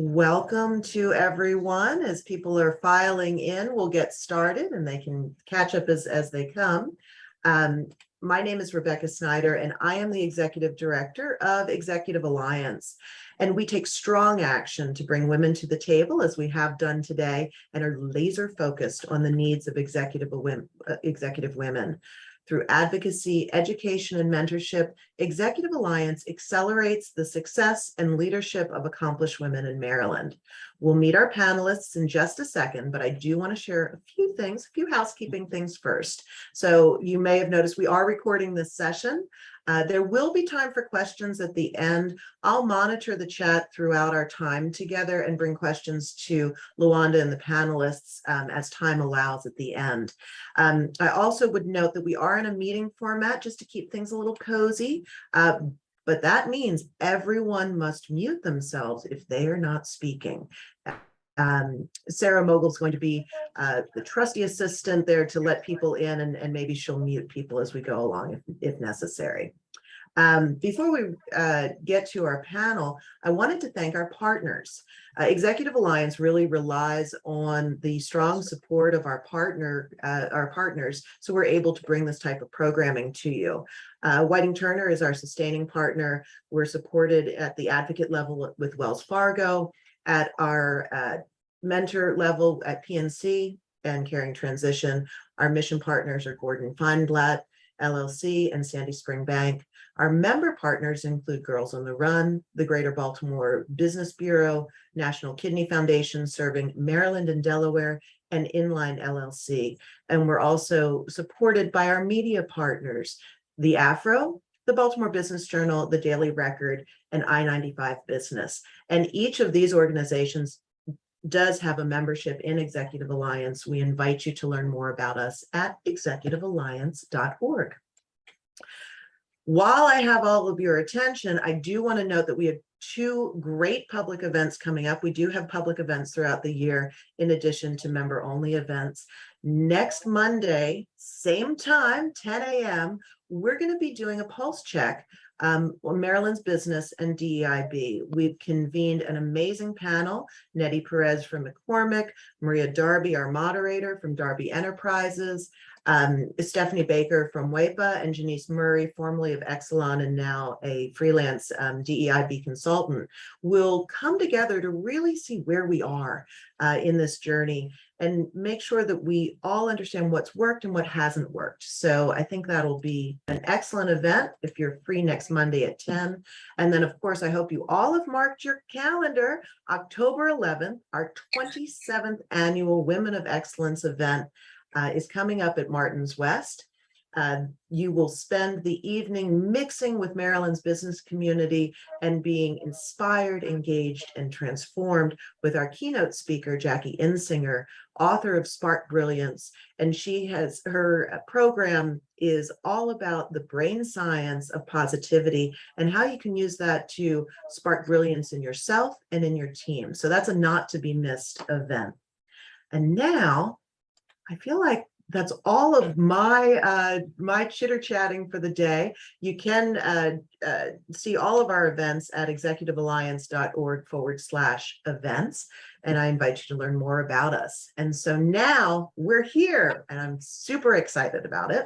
Welcome to everyone. As people are filing in, we'll get started and they can catch up as they come. My name is Rebecca Snyder, and I am the Executive Director of Executive Alliance. And we take strong action to bring women to the table, as we have done today, and are laser focused on the needs of executive women. Through advocacy, education, and mentorship, Executive Alliance accelerates the success and leadership of accomplished women in Maryland. We'll meet our panelists in just a second, but I do want to share a few housekeeping things first. So you may have noticed we are recording this session. There will be time for questions at the end. I'll monitor the chat throughout our time together and bring questions to Luwanda and the panelists as time allows at the end. I also would note that we are in a meeting format just to keep things a little cozy, but that means everyone must mute themselves if they are not speaking. Sarah Mogul is going to be the trusty assistant there to let people in, and maybe she'll mute people as we go along if necessary. Before we get to our panel, I wanted to thank our partners. Executive Alliance really relies on the strong support of our partners, so we're able to bring this type of programming to you. Whiting Turner is our sustaining partner. We're supported at the advocate level with Wells Fargo, at our mentor level at PNC and Caring Transition. Our mission partners are Gordon Feinblatt, LLC, and Sandy Spring Bank. Our member partners include Girls on the Run, the Greater Baltimore Business Bureau, National Kidney Foundation serving Maryland and Delaware, and Inline LLC. And we're also supported by our media partners, the Afro, the Baltimore Business Journal, the Daily Record, and I-95 Business. And each of these organizations does have a membership in Executive Alliance. We invite you to learn more about us at executivealliance.org. While I have all of your attention, I do want to note that we have two great public events coming up. We do have public events throughout the year, in addition to member-only events. Next Monday, same time, 10 a.m., we're going to be doing a pulse check on Maryland's business and DEIB. We've convened an amazing panel: Nettie Perez from McCormick, Maria Darby, our moderator from Darby Enterprises, Stephanie Baker from WEPA, and Janice Murray, formerly of Exelon and now a freelance DEIB consultant, will come together to really see where we are in this journey and make sure that we all understand what's worked and what hasn't worked. So I think that'll be an excellent event if you're free next Monday at 10. And then, of course, I hope you all have marked your calendar. October 11th, our 27th annual Women of Excellence event is coming up at Martin's West. You will spend the evening mixing with Maryland's business community and being inspired, engaged, and transformed with our keynote speaker, Jackie Ensinger, author of Spark Brilliance. And her program is all about the brain science of positivity and how you can use that to spark brilliance in yourself and in your team. So that's a not to be missed event. And now, I feel like that's all of my my chitter chatting for the day. You can see all of our events at executivealliance.org/events, and I invite you to learn more about us. And so now we're here, and I'm super excited about it.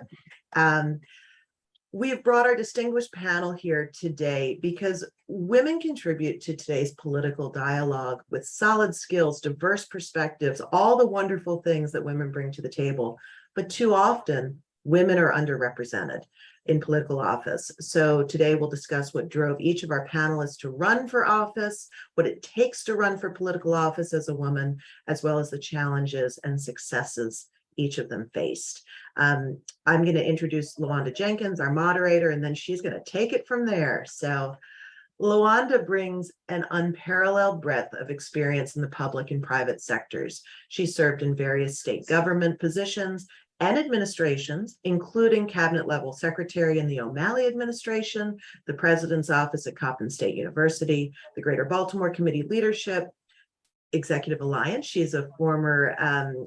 We've brought our distinguished panel here today because women contribute to today's political dialogue with solid skills, diverse perspectives, all the wonderful things that women bring to the table. But too often, women are underrepresented in political office. So today we'll discuss what drove each of our panelists to run for office, what it takes to run for political office as a woman, as well as the challenges and successes each of them faced. I'm going to introduce Lawanda Jenkins, our moderator, and then she's going to take it from there. So Lawanda brings an unparalleled breadth of experience in the public and private sectors. She served in various state government positions and administrations, including cabinet level secretary in the O'Malley administration, the president's office at Coppin State University, the Greater Baltimore Committee leadership, Executive Alliance. She's a former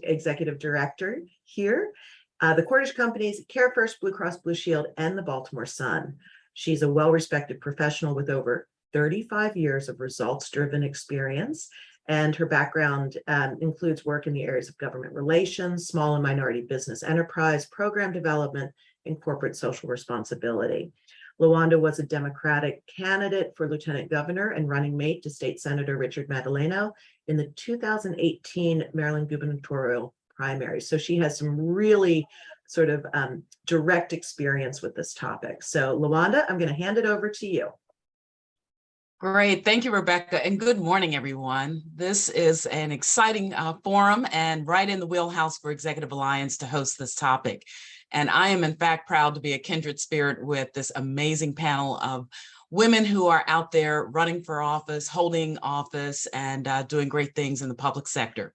executive director here. The Cordish Companies, Care First, Blue Cross Blue Shield, and the Baltimore Sun. She's a well-respected professional with over 35 years of results-driven experience. And her background includes work in the areas of government relations, small and minority business enterprise, program development, and corporate social responsibility. Lawanda was a Democratic candidate for lieutenant governor and running mate to State Senator Richard Madaleno in the 2018 Maryland gubernatorial primary. So she has some really sort of direct experience with this topic. So Lawanda, I'm going to hand it over to you. Great. Thank you, Rebecca. And good morning, everyone. This is an exciting forum and right in the wheelhouse for Executive Alliance to host this topic. And I am, in fact, proud to be a kindred spirit with this amazing panel of women who are out there running for office, holding office, and doing great things in the public sector.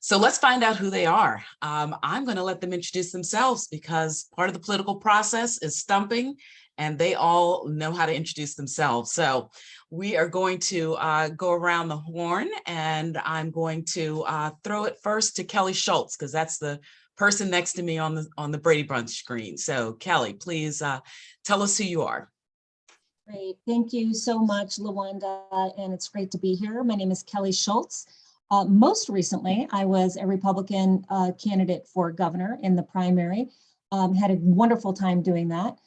So let's find out who they are. I'm going to let them introduce themselves because part of the political process is stumping, and they all know how to introduce themselves. So we are going to go around the horn, and I'm going to throw it first to Kelly Schulz, because that's the person next to me on the Brady Bunch screen. So Kelly, please tell us who you are. Great, thank you so much, Luwanda, and it's great to be here. My name is Kelly Schulz. Most recently, I was a Republican candidate for governor in the primary. Had a wonderful time doing that.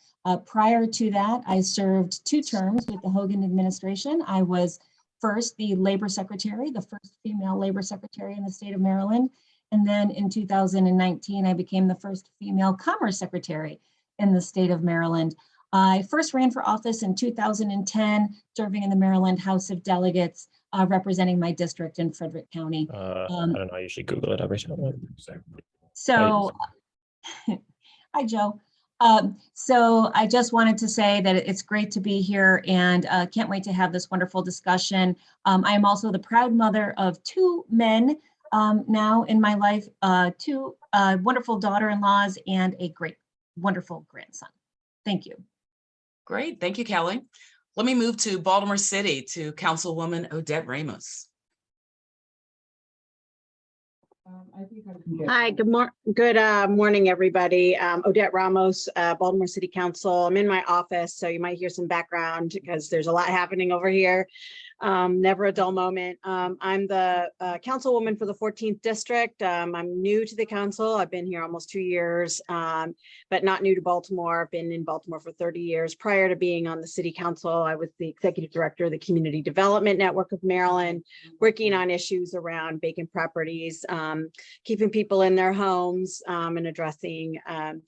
Prior to that, I served 2 terms with the Hogan administration. I was first the labor secretary, the first female labor secretary in the state of Maryland. And then in 2019, I became the first female commerce secretary in the state of Maryland. I first ran for office in 2010, serving in the Maryland House of Delegates, representing my district in Frederick County. I don't know, I usually Google it every time. So, hi, Joe. So I just wanted to say that it's great to be here and can't wait to have this wonderful discussion. I am also the proud mother of 2 men now in my life, 2 wonderful daughter-in-laws and a great, wonderful grandson. Thank you. Great. Thank you, Kelly. Let me move to Baltimore City to Councilwoman Odette Ramos. Hi, good morning, everybody. Odette Ramos, Baltimore City Council. I'm in my office, so you might hear some background because there's a lot happening over here. Never a dull moment. I'm the councilwoman for the 14th district. I'm new to the council. I've been here almost 2 years, but not new to Baltimore. I've been in Baltimore for 30 years. Prior to being on the city council, I was the executive director of the Community Development Network of Maryland, working on issues around vacant properties, keeping people in their homes, and addressing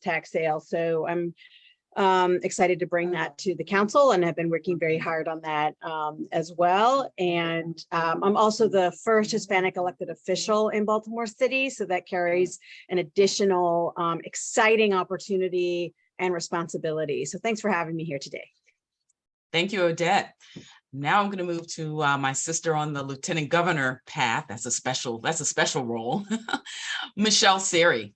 tax sales. So I'm excited to bring that to the council and have been working very hard on that as well. And I'm also the first Hispanic elected official in Baltimore City. So that carries an additional exciting opportunity and responsibility. So thanks for having me here today. Thank you, Odette. Now I'm going to move to my sister on the lieutenant governor path. That's a special role. Michelle Siri.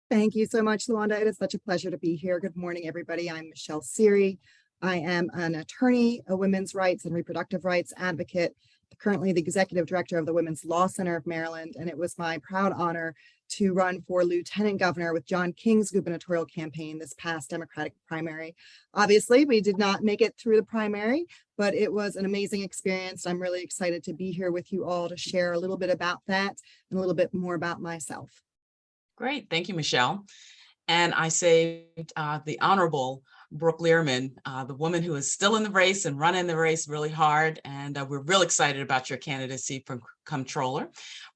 Thank you so much, Luwanda. It is such a pleasure to be here. Good morning, everybody. I'm Michelle Siri. I am an attorney, a women's rights and reproductive rights advocate, currently the executive director of the Women's Law Center of Maryland. And it was my proud honor to run for lieutenant governor with John King's gubernatorial campaign this past Democratic primary. Obviously, we did not make it through the primary, but it was an amazing experience. I'm really excited to be here with you all to share a little bit about that and a little bit more about myself. Great. Thank you, Michelle. And I saved the Honorable Brooke Lierman, the woman who is still in the race and running the race really hard. And we're real excited about your candidacy for comptroller.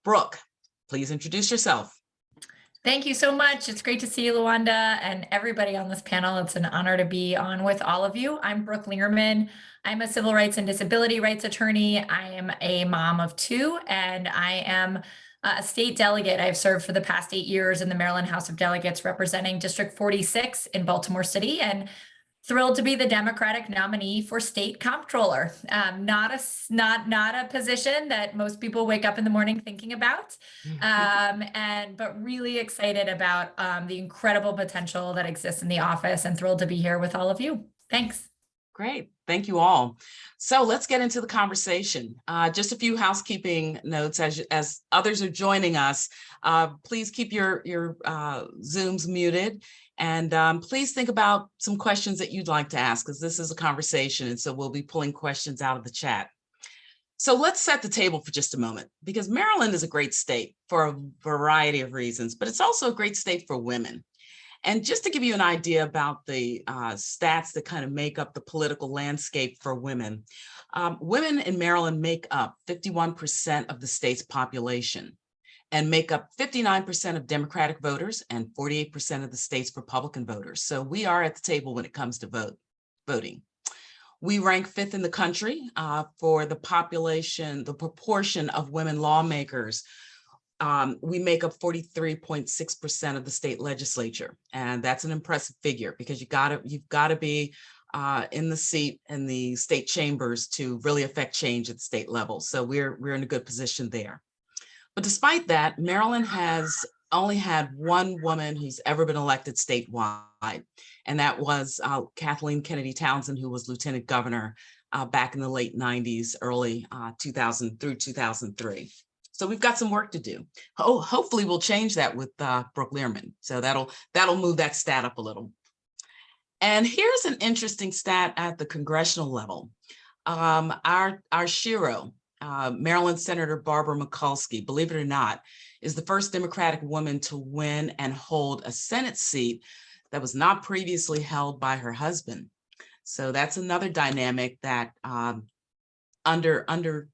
Brooke, please introduce yourself. Thank you so much. It's great to see you, Luwanda, and everybody on this panel. It's an honor to be on with all of you. I'm Brooke Lehrman. I'm a civil rights and disability rights attorney. I am a mom of 2, and I am a state delegate. I've served for the past 8 years in the Maryland House of Delegates representing District 46 in Baltimore City, and thrilled to be the Democratic nominee for state comptroller. Not a position that most people wake up in the morning thinking about, but really excited about the incredible potential that exists in the office, and thrilled to be here with all of you. Thanks. Great. Thank you all. So let's get into the conversation. Just a few housekeeping notes as others are joining us. Please keep your Zooms muted. And please think about some questions that you'd like to ask, because this is a conversation. And so we'll be pulling questions out of the chat. So let's set the table for just a moment, because Maryland is a great state for a variety of reasons, but it's also a great state for women. And just to give you an idea about the stats that kind of make up the political landscape for women, women in Maryland make up 51% of the state's population and make up 59% of Democratic voters and 48% of the state's Republican voters. So we are at the table when it comes to voting. We rank 5th in the country for the population, the proportion of women lawmakers. We make up 43.6% of the state legislature, and that's an impressive figure, because you've got to be in the seat in the state chambers to really affect change at the state level. So we're in a good position there. But despite that, Maryland has only had one woman who's ever been elected statewide, and that was Kathleen Kennedy Townsend, who was lieutenant governor back in the late 90s, early 2000 through 2003. So we've got some work to do. Hopefully we'll change that with Brooke Lierman. So that'll move that stat up a little. And here's an interesting stat at the congressional level. Our Shiro, Maryland Senator Barbara Mikulski, believe it or not, is the first Democratic woman to win and hold a Senate seat that was not previously held by her husband. So that's another dynamic that under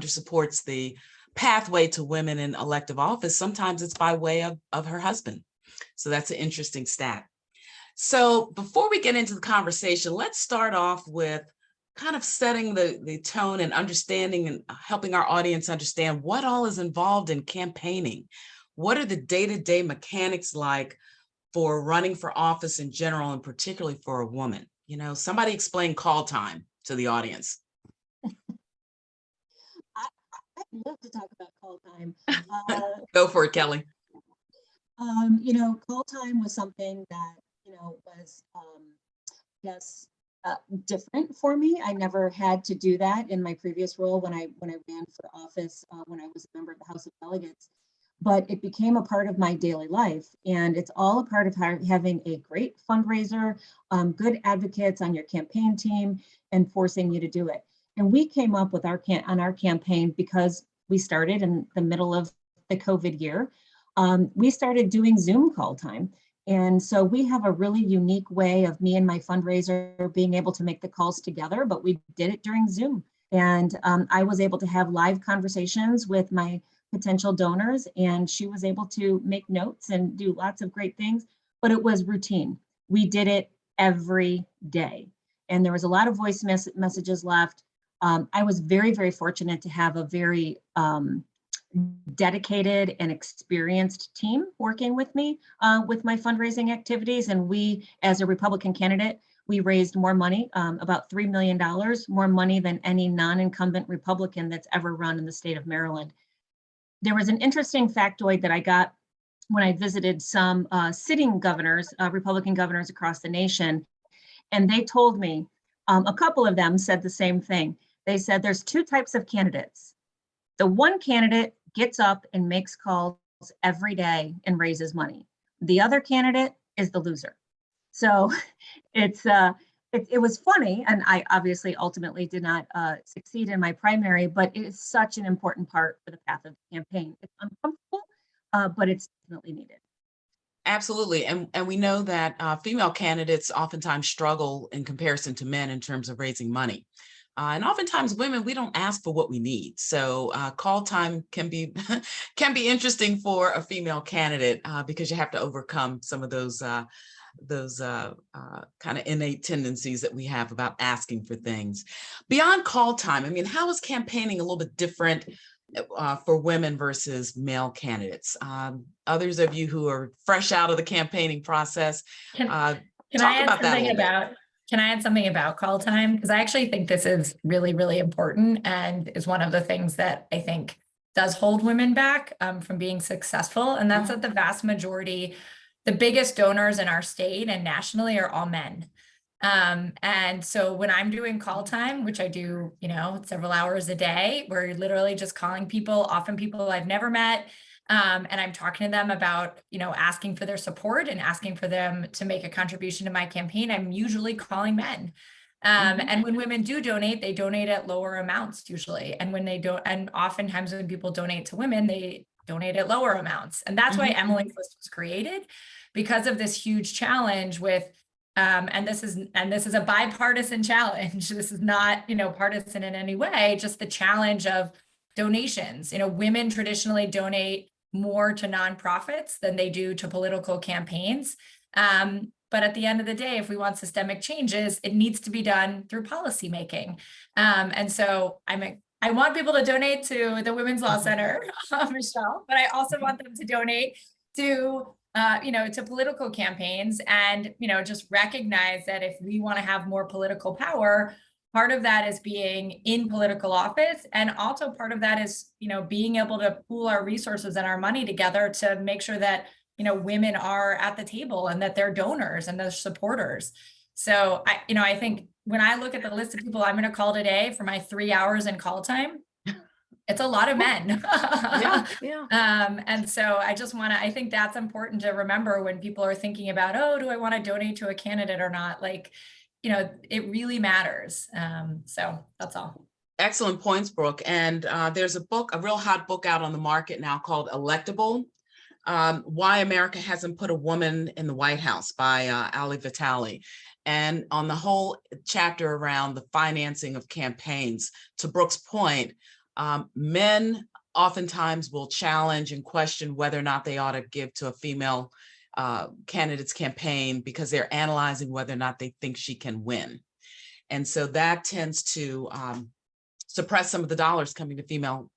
supports the pathway to women in elective office. Sometimes it's by way of her husband. So that's an interesting stat. So before we get into the conversation, let's start off with kind of setting the tone and understanding and helping our audience understand what all is involved in campaigning. What are the day-to-day mechanics like for running for office in general, and particularly for a woman? You know, somebody explain call time to the audience. I'd love to talk about call time. Go for it, Kelly. Call time was something that, was, different for me. I never had to do that in my previous role when I ran for office, when I was a member of the House of Delegates, but it became a part of my daily life. And it's all a part of having a great fundraiser, good advocates on your campaign team, and forcing you to do it. And we came up with our campaign because we started in the middle of the COVID year. We started doing Zoom call time. And so we have a really unique way of me and my fundraiser being able to make the calls together, but we did it during Zoom. And I was able to have live conversations with my potential donors, and she was able to make notes and do lots of great things, but it was routine. We did it every day. And there was a lot of voice messages left. I was very, very fortunate to have a very dedicated and experienced team working with me with my fundraising activities. And we, as a Republican candidate, we raised more money, about $3 million, more money than any non-incumbent Republican that's ever run in the state of Maryland. There was an interesting factoid that I got when I visited some sitting governors, Republican governors across the nation. And they told me, a couple of them said the same thing. They said there's two types of candidates. The one candidate gets up and makes calls every day and raises money. The other candidate is the loser. So it was funny, and I obviously ultimately did not succeed in my primary, but it is such an important part for the path of the campaign. It's uncomfortable, but it's definitely needed. Absolutely. And we know that female candidates oftentimes struggle in comparison to men in terms of raising money. And oftentimes women, we don't ask for what we need. So call time can be interesting for a female candidate because you have to overcome some of those kind of innate tendencies that we have about asking for things. Beyond call time, I mean, how is campaigning a little bit different for women versus male candidates? Others of you who are fresh out of the campaigning process, Can I add something about call time? Because I actually think this is really, really important and is one of the things that I think does hold women back from being successful. And that's that the vast majority, the biggest donors in our state and nationally are all men. And so when I'm doing call time, which I do, several hours a day, we're literally just calling people, often people I've never met. And I'm talking to them about, asking for their support and asking for them to make a contribution to my campaign, I'm usually calling men. And when women do donate, they donate at lower amounts usually. And when they don't, and oftentimes when people donate to women, they donate at lower amounts. And that's why Emily's List was created, because of this huge challenge with, and this is a bipartisan challenge. This is not, partisan in any way, just the challenge of donations. Women traditionally donate more to nonprofits than they do to political campaigns. But at the end of the day, if we want systemic changes, it needs to be done through policymaking. And so I want people to donate to the Women's Law Center, Michelle, but I also want them to donate to, to political campaigns, and, just recognize that if we want to have more political power, part of that is being in political office. And also part of that is, being able to pool our resources and our money together to make sure that, women are at the table and that they're donors and they're supporters. So I think when I look at the list of people I'm going to call today for my 3 hours in call time, it's a lot of men. And so I think that's important to remember when people are thinking about, oh, do I want to donate to a candidate or not? Like, it really matters. So that's all. Excellent points, Brooke. And there's a real hot book out on the market now called Electable: Why America Hasn't Put a Woman in the White House by Ali Vitale. And on the whole chapter around the financing of campaigns, to Brooke's point, men oftentimes will challenge and question whether or not they ought to give to a female candidate's campaign because they're analyzing whether or not they think she can win. And so that tends to suppress some of the dollars coming to female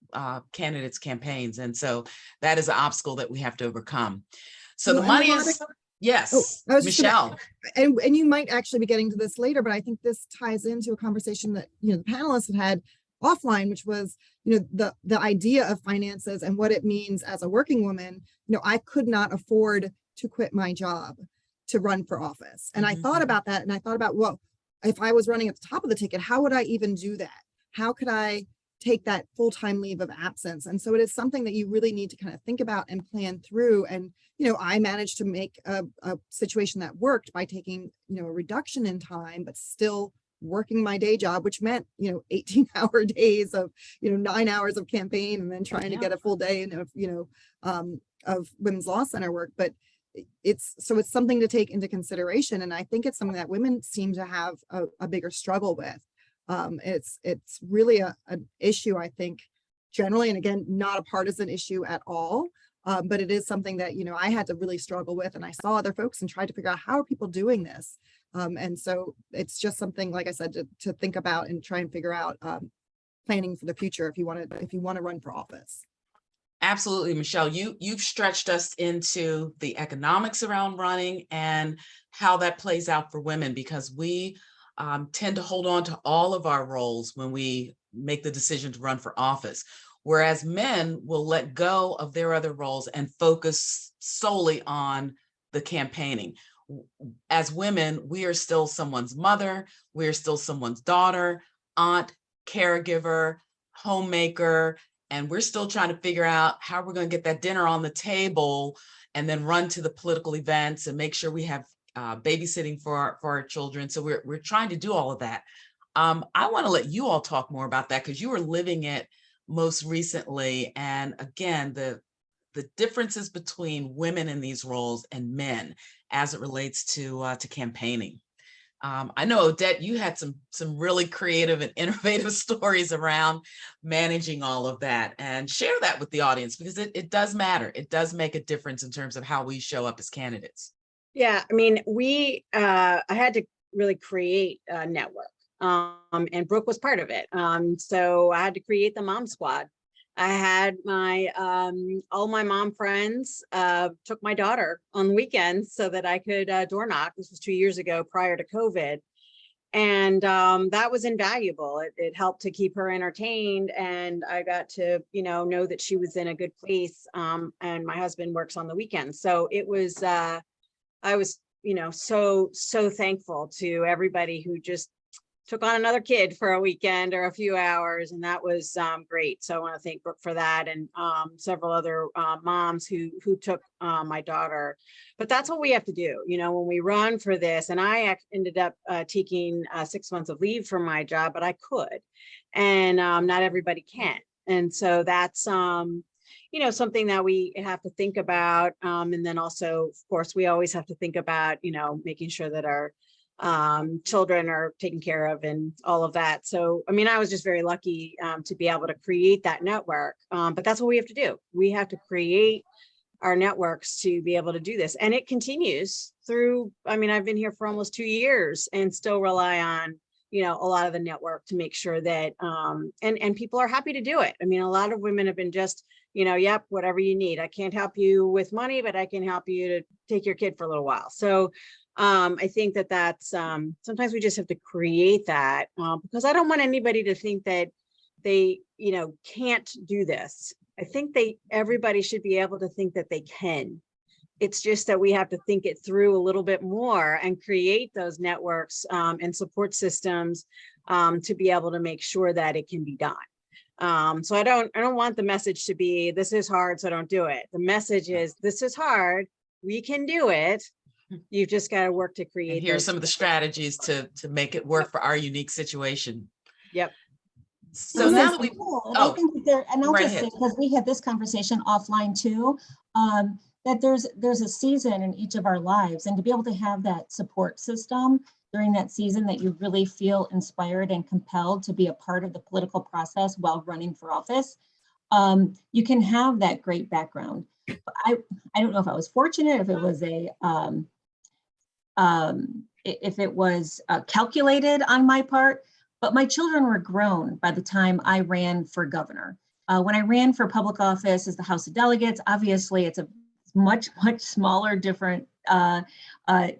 candidates' campaigns. And so that is an obstacle that we have to overcome. So the money is, yes, Michelle. And you might actually be getting to this later, but I think this ties into a conversation that, the panelists had offline, which was, the idea of finances and what it means as a working woman. I could not afford to quit my job to run for office. And I thought about that, and I thought about, well, if I was running at the top of the ticket, how would I even do that? How could I take that full-time leave of absence? And so it is something that you really need to kind of think about and plan through. And, I managed to make a situation that worked by taking, a reduction in time, but still working my day job, which meant, 18-hour days of, 9 hours of campaign and then trying to get a full day of Women's Law Center work. But it's something to take into consideration. And I think it's something that women seem to have a bigger struggle with. It's really an issue, I think, generally, and again, not a partisan issue at all. But it is something that, I had to really struggle with, and I saw other folks and tried to figure out, how are people doing this? And so it's just something, like I said, to think about and try and figure out planning for the future if you want to run for office. Absolutely, Michelle. You've stretched us into the economics around running and how that plays out for women, because we tend to hold on to all of our roles when we make the decision to run for office, whereas men will let go of their other roles and focus solely on the campaigning. As women, we are still someone's mother, we are still someone's daughter, aunt, caregiver, homemaker, and we're still trying to figure out how we're going to get that dinner on the table and then run to the political events and make sure we have babysitting for our children. So we're trying to do all of that. I want to let you all talk more about that, because you were living it most recently. And again, the differences between women in these roles and men as it relates to campaigning. I know, Odette, you had some really creative and innovative stories around managing all of that, and share that with the audience, because it does matter. It does make a difference in terms of how we show up as candidates. Yeah, I mean, I had to really create a network, and Brooke was part of it. So I had to create the Mom Squad. I had all my mom friends took my daughter on the weekends so that I could door knock. This was 2 years ago, prior to COVID. And that was invaluable. It helped to keep her entertained. And I got to, know that she was in a good place. And my husband works on the weekends. So it was, I was, so thankful to everybody who just took on another kid for a weekend or a few hours, and that was great. So I want to thank Brooke for that, and several other moms who took my daughter. But that's what we have to do, you know, when we run for this. And I ended up taking 6 months of leave from my job, but I could, and not everybody can. And so that's you know, something that we have to think about. And then also, of course, we always have to think about, you know, making sure that our children are taken care of and all of that. So, I mean, I was just very lucky to be able to create that network. But that's what we have to do. We have to create our networks to be able to do this. And it continues through, I mean, I've been here for almost 2 years and still rely on, you know, a lot of the network to make sure that, and people are happy to do it. I mean, a lot of women have been just, you know, yep, whatever you need. I can't help you with money, but I can help you to take your kid for a little while. So I think that that's, sometimes we just have to create that because I don't want anybody to think that they, you know, can't do this. I think everybody should be able to think that they can. It's just that we have to think it through a little bit more and create those networks and support systems to be able to make sure that it can be done. So I don't want the message to be, this is hard, so don't do it. The message is, this is hard, we can do it. You've just got to work to create. And here's some of the strategies to make it work for our unique situation. Yep. So now that we, I think that there, and I'll right just say, ahead. because we had this conversation offline too, that there's a season in each of our lives, and to be able to have that support system during that season that you really feel inspired and compelled to be a part of the political process while running for office, you can have that great background. I don't know if I was fortunate, if it was calculated on my part, but my children were grown by the time I ran for governor. When I ran for public office as the House of Delegates, obviously it's a much smaller, different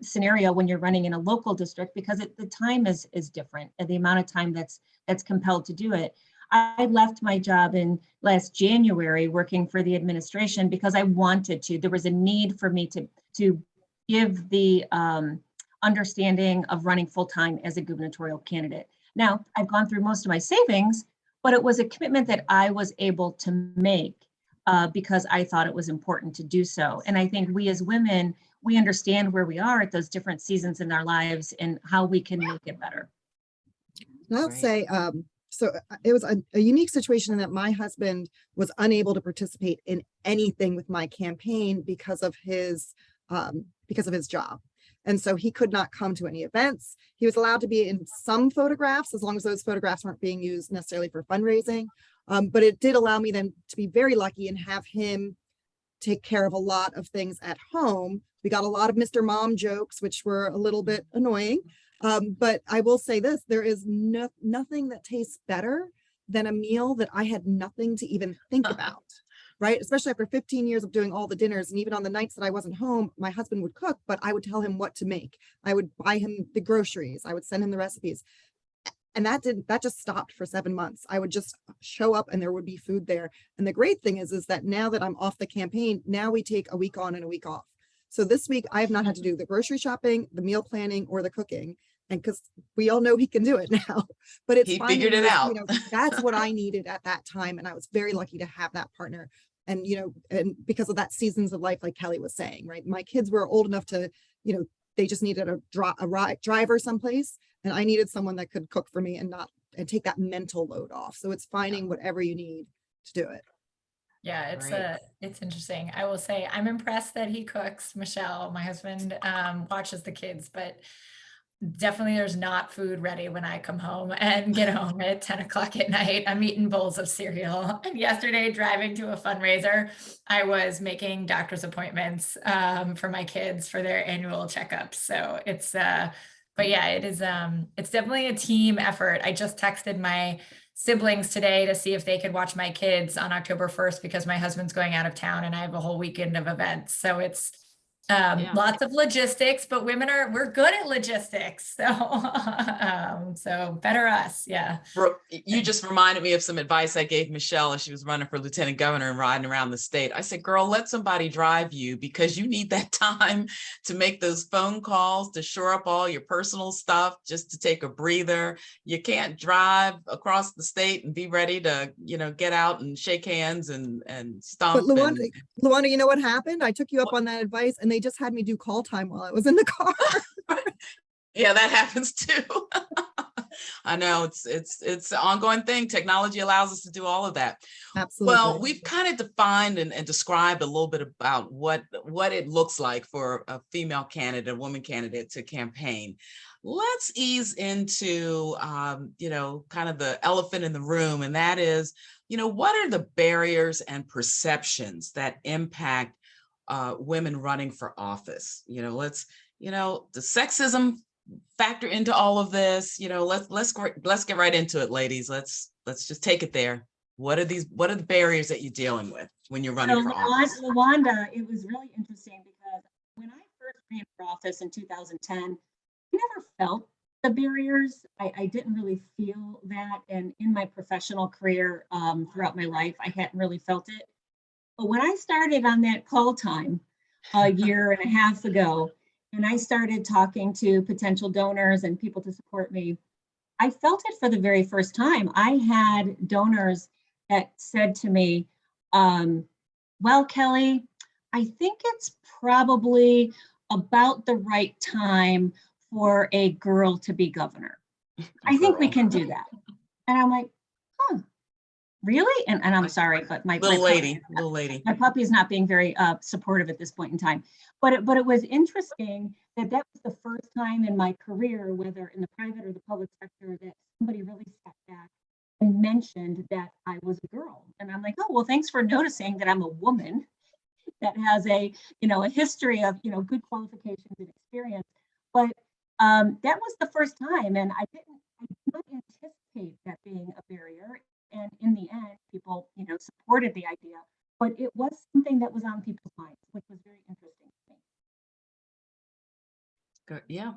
scenario when you're running in a local district because the time is different and the amount of time that's compelled to do it. I left my job in last January working for the administration because I wanted to. There was a need for me to give the understanding of running full-time as a gubernatorial candidate. Now, I've gone through most of my savings, but it was a commitment that I was able to make because I thought it was important to do so. And I think we as women, we understand where we are at those different seasons in our lives and how we can make it better. And I'll Right. say, so it was a unique situation in that my husband was unable to participate in anything with my campaign because of his job. And so he could not come to any events. He was allowed to be in some photographs as long as those photographs weren't being used necessarily for fundraising. But it did allow me then to be very lucky and have him take care of a lot of things at home. We got a lot of Mr. Mom jokes, which were a little bit annoying. But I will say this, there is nothing that tastes better than a meal that I had nothing to even think about, right? Especially after 15 years of doing all the dinners. And even on the nights that I wasn't home, my husband would cook, but I would tell him what to make. I would buy him the groceries. I would send him the recipes. And that just stopped for 7 months. I would just show up and there would be food there. And the great thing is that now that I'm off the campaign, now we take a week on and a week off. So this week I have not had to do the grocery shopping, the meal planning, or the cooking. And because we all know he can do it now, but it's He figured it out. That's what I needed at that time. And I was very lucky to have that partner. And, and because of that seasons of life, like Kelly was saying, right. My kids were old enough to, they just needed a driver someplace. And I needed someone that could cook for me and take that mental load off. So it's finding whatever you need to do it. Yeah, Right. it's interesting. I will say I'm impressed that he cooks. Michelle, my husband, watches the kids, but definitely there's not food ready when I come home and get home at 10 o'clock at night. I'm eating bowls of cereal. And yesterday, driving to a fundraiser, I was making doctor's appointments for my kids for their annual checkups. So it's but yeah, it's definitely a team effort. I just texted my siblings today to see if they could watch my kids on October 1st because my husband's going out of town and I have a whole weekend of events. So it's Lots of logistics, but we're good at logistics. So, so better us. Yeah. Brooke, you just reminded me of some advice I gave Michelle as she was running for lieutenant governor and riding around the state. I said, girl, let somebody drive you because you need that time to make those phone calls, to shore up all your personal stuff, just to take a breather. You can't drive across the state and be ready to, get out and shake hands and stomp. But Luwanda, you know what happened? I took you up on that advice and they just had me do call time while I was in the car. Yeah, that happens too. I know it's an ongoing thing. Technology allows us to do all of that. Absolutely. Well, we've kind of defined and described a little bit about what it looks like for a female candidate, a woman candidate to campaign. Let's ease into, kind of the elephant in the room. And that is, what are the barriers and perceptions that impact women running for office? Does sexism factor into all of this? Let's get right into it, ladies. Let's just take it there. What are the barriers that you're dealing with when you're running for office? Lawanda, it was really interesting because when I first ran for office in 2010, I never felt the barriers. I didn't really feel that. And in my professional career throughout my life, I hadn't really felt it. But when I started on that call time a year and a half ago, and I started talking to potential donors and people to support me, I felt it for the very first time. I had donors that said to me, well, Kelly, I think it's probably about the right time for a girl to be governor. I think we can do that. And I'm like, really? And I'm sorry, but my little lady, my puppy is not being very supportive at this point in time. But it was interesting that was the first time in my career, whether in the private or the public sector, that somebody really sat back and mentioned that I was a girl. And I'm like, oh, well, thanks for noticing that I'm a woman that has a history of, good qualifications and experience. But that was the first time. And I did not anticipate that being a barrier. And in the end, people, supported the idea, but it was something that was on people's minds, which was very interesting to me. Good. Yeah.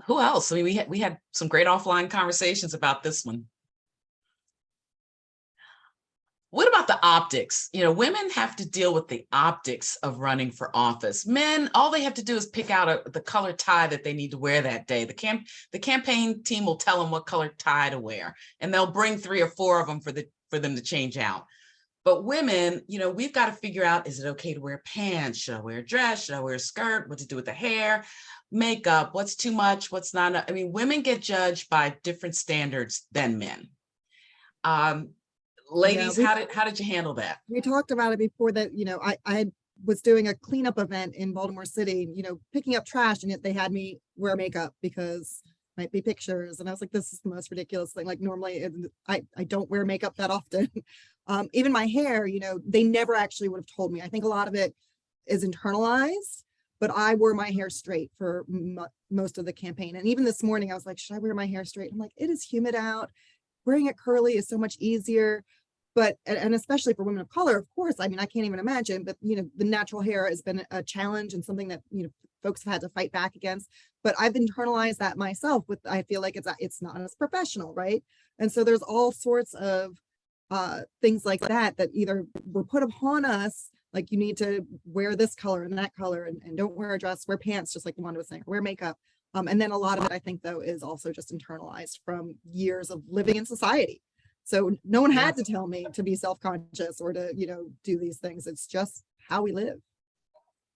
Who else? I mean, we had some great offline conversations about this one. What about the optics? Women have to deal with the optics of running for office. Men, all they have to do is pick out the color tie that they need to wear that day. The campaign team will tell them what color tie to wear, and they'll bring 3 or 4 of them for them to change out. But women, we've got to figure out, is it okay to wear pants? Should I wear a dress? Should I wear a skirt? What to do with the hair? Makeup, what's too much? What's not? I mean, women get judged by different standards than men. Ladies, how did you handle that? We talked about it before that, I was doing a cleanup event in Baltimore City, picking up trash, and yet they had me wear makeup because might be pictures. And I was like, this is the most ridiculous thing. Like normally I don't wear makeup that often. Even my hair, they never actually would have told me. I think a lot of it is internalized, but I wore my hair straight for most of the campaign. And even this morning, I was like, should I wear my hair straight? I'm like, it is humid out. Wearing it curly is so much easier. But, and especially for women of color, of course, I mean, I can't even imagine, but, the natural hair has been a challenge and something that, folks have had to fight back against. But I've internalized that myself I feel like it's not as professional, right? And so there's all sorts of things like that either were put upon us, like you need to wear this color and that color and don't wear a dress, wear pants, just like Lawanda was saying, wear makeup. And then a lot of it, I think, though, is also just internalized from years of living in society. So no one had to tell me to be self-conscious or to, do these things. It's just how we live.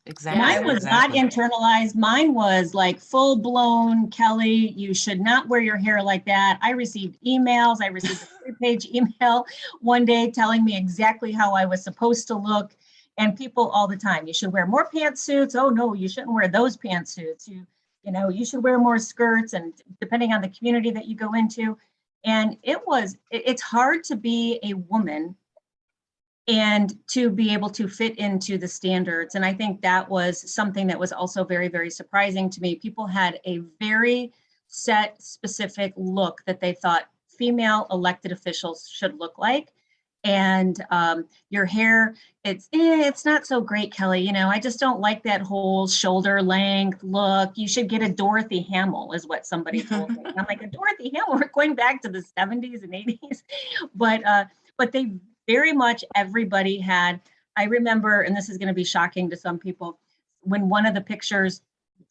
Exactly. Mine was not internalized. Mine was like full blown, Kelly, you should not wear your hair like that. I received emails. I received a 3-page email one day telling me exactly how I was supposed to look. And people all the time, you should wear more pantsuits. Oh no, you shouldn't wear those pantsuits. You should wear more skirts, and depending on the community that you go into. And it's hard to be a woman and to be able to fit into the standards. And I think that was something that was also very, very surprising to me. People had a very set, specific look that they thought female elected officials should look like. And your hair, it's not so great, Kelly. You know, I just don't like that whole shoulder length look. You should get a Dorothy Hamill, is what somebody told me. And I'm like, a Dorothy Hamill? We're going back to the 70s and 80s. But they very much, everybody had, I remember, and this is going to be shocking to some people, when one of the pictures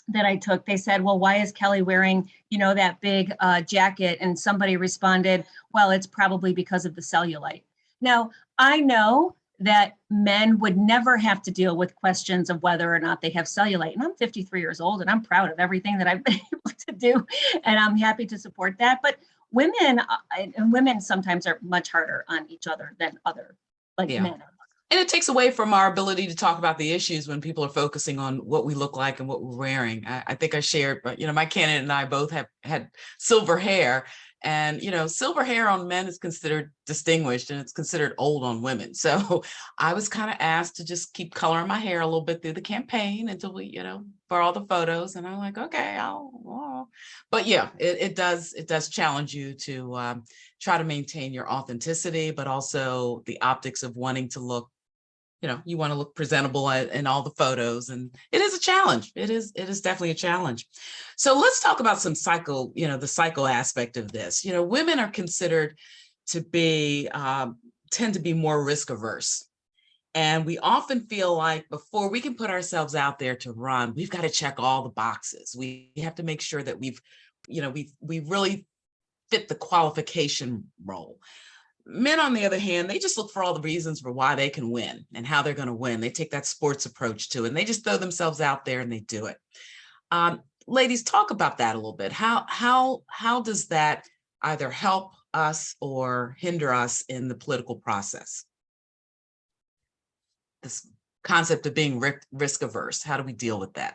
that I took, they said, well, why is Kelly wearing, you know, that big jacket? And somebody responded, well, it's probably because of the cellulite. Now, I know that men would never have to deal with questions of whether or not they have cellulite. And I'm 53 years old and I'm proud of everything that I've been able to do. And I'm happy to support that. But women, and women sometimes are much harder on each other than other, like Yeah. men. And it takes away from our ability to talk about the issues when people are focusing on what we look like and what we're wearing. I think I shared, but, you know, my candidate and I both have had silver hair. And, you know, silver hair on men is considered distinguished and it's considered old on women. So I was kind of asked to just keep coloring my hair a little bit through the campaign until we, you know, for all the photos. And I'm like, okay, but yeah, it does challenge you to try to maintain your authenticity, but also the optics of wanting to look, you know, you want to look presentable in all the photos, and it is a challenge. It is definitely a challenge. So let's talk about some the psycho aspect of this. You know, women are considered to be, tend to be more risk averse. And we often feel like before we can put ourselves out there to run, we've got to check all the boxes. We have to make sure that we really fit the qualification role. Men, on the other hand, they just look for all the reasons for why they can win and how they're going to win. They take that sports approach to it, and they just throw themselves out there and they do it. Ladies, talk about that a little bit. How does that either help us or hinder us in the political process? This concept of being risk averse, how do we deal with that?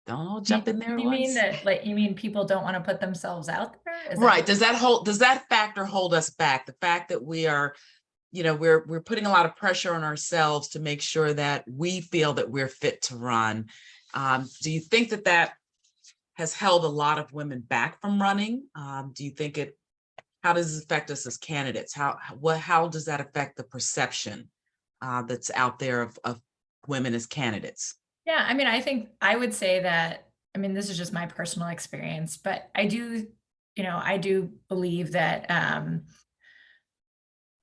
Don't all jump in there at You once. mean that, like, you mean people don't want to put themselves out there? Right. Does that factor hold us back? The fact that we are, you know, we're putting a lot of pressure on ourselves to make sure that we feel that we're fit to run. Do you think that has held a lot of women back from running? Do you think how does it affect us as candidates? How does that affect the perception that's out there of women as candidates? Yeah, I mean, I think I would say that, I mean, this is just my personal experience, but I do believe that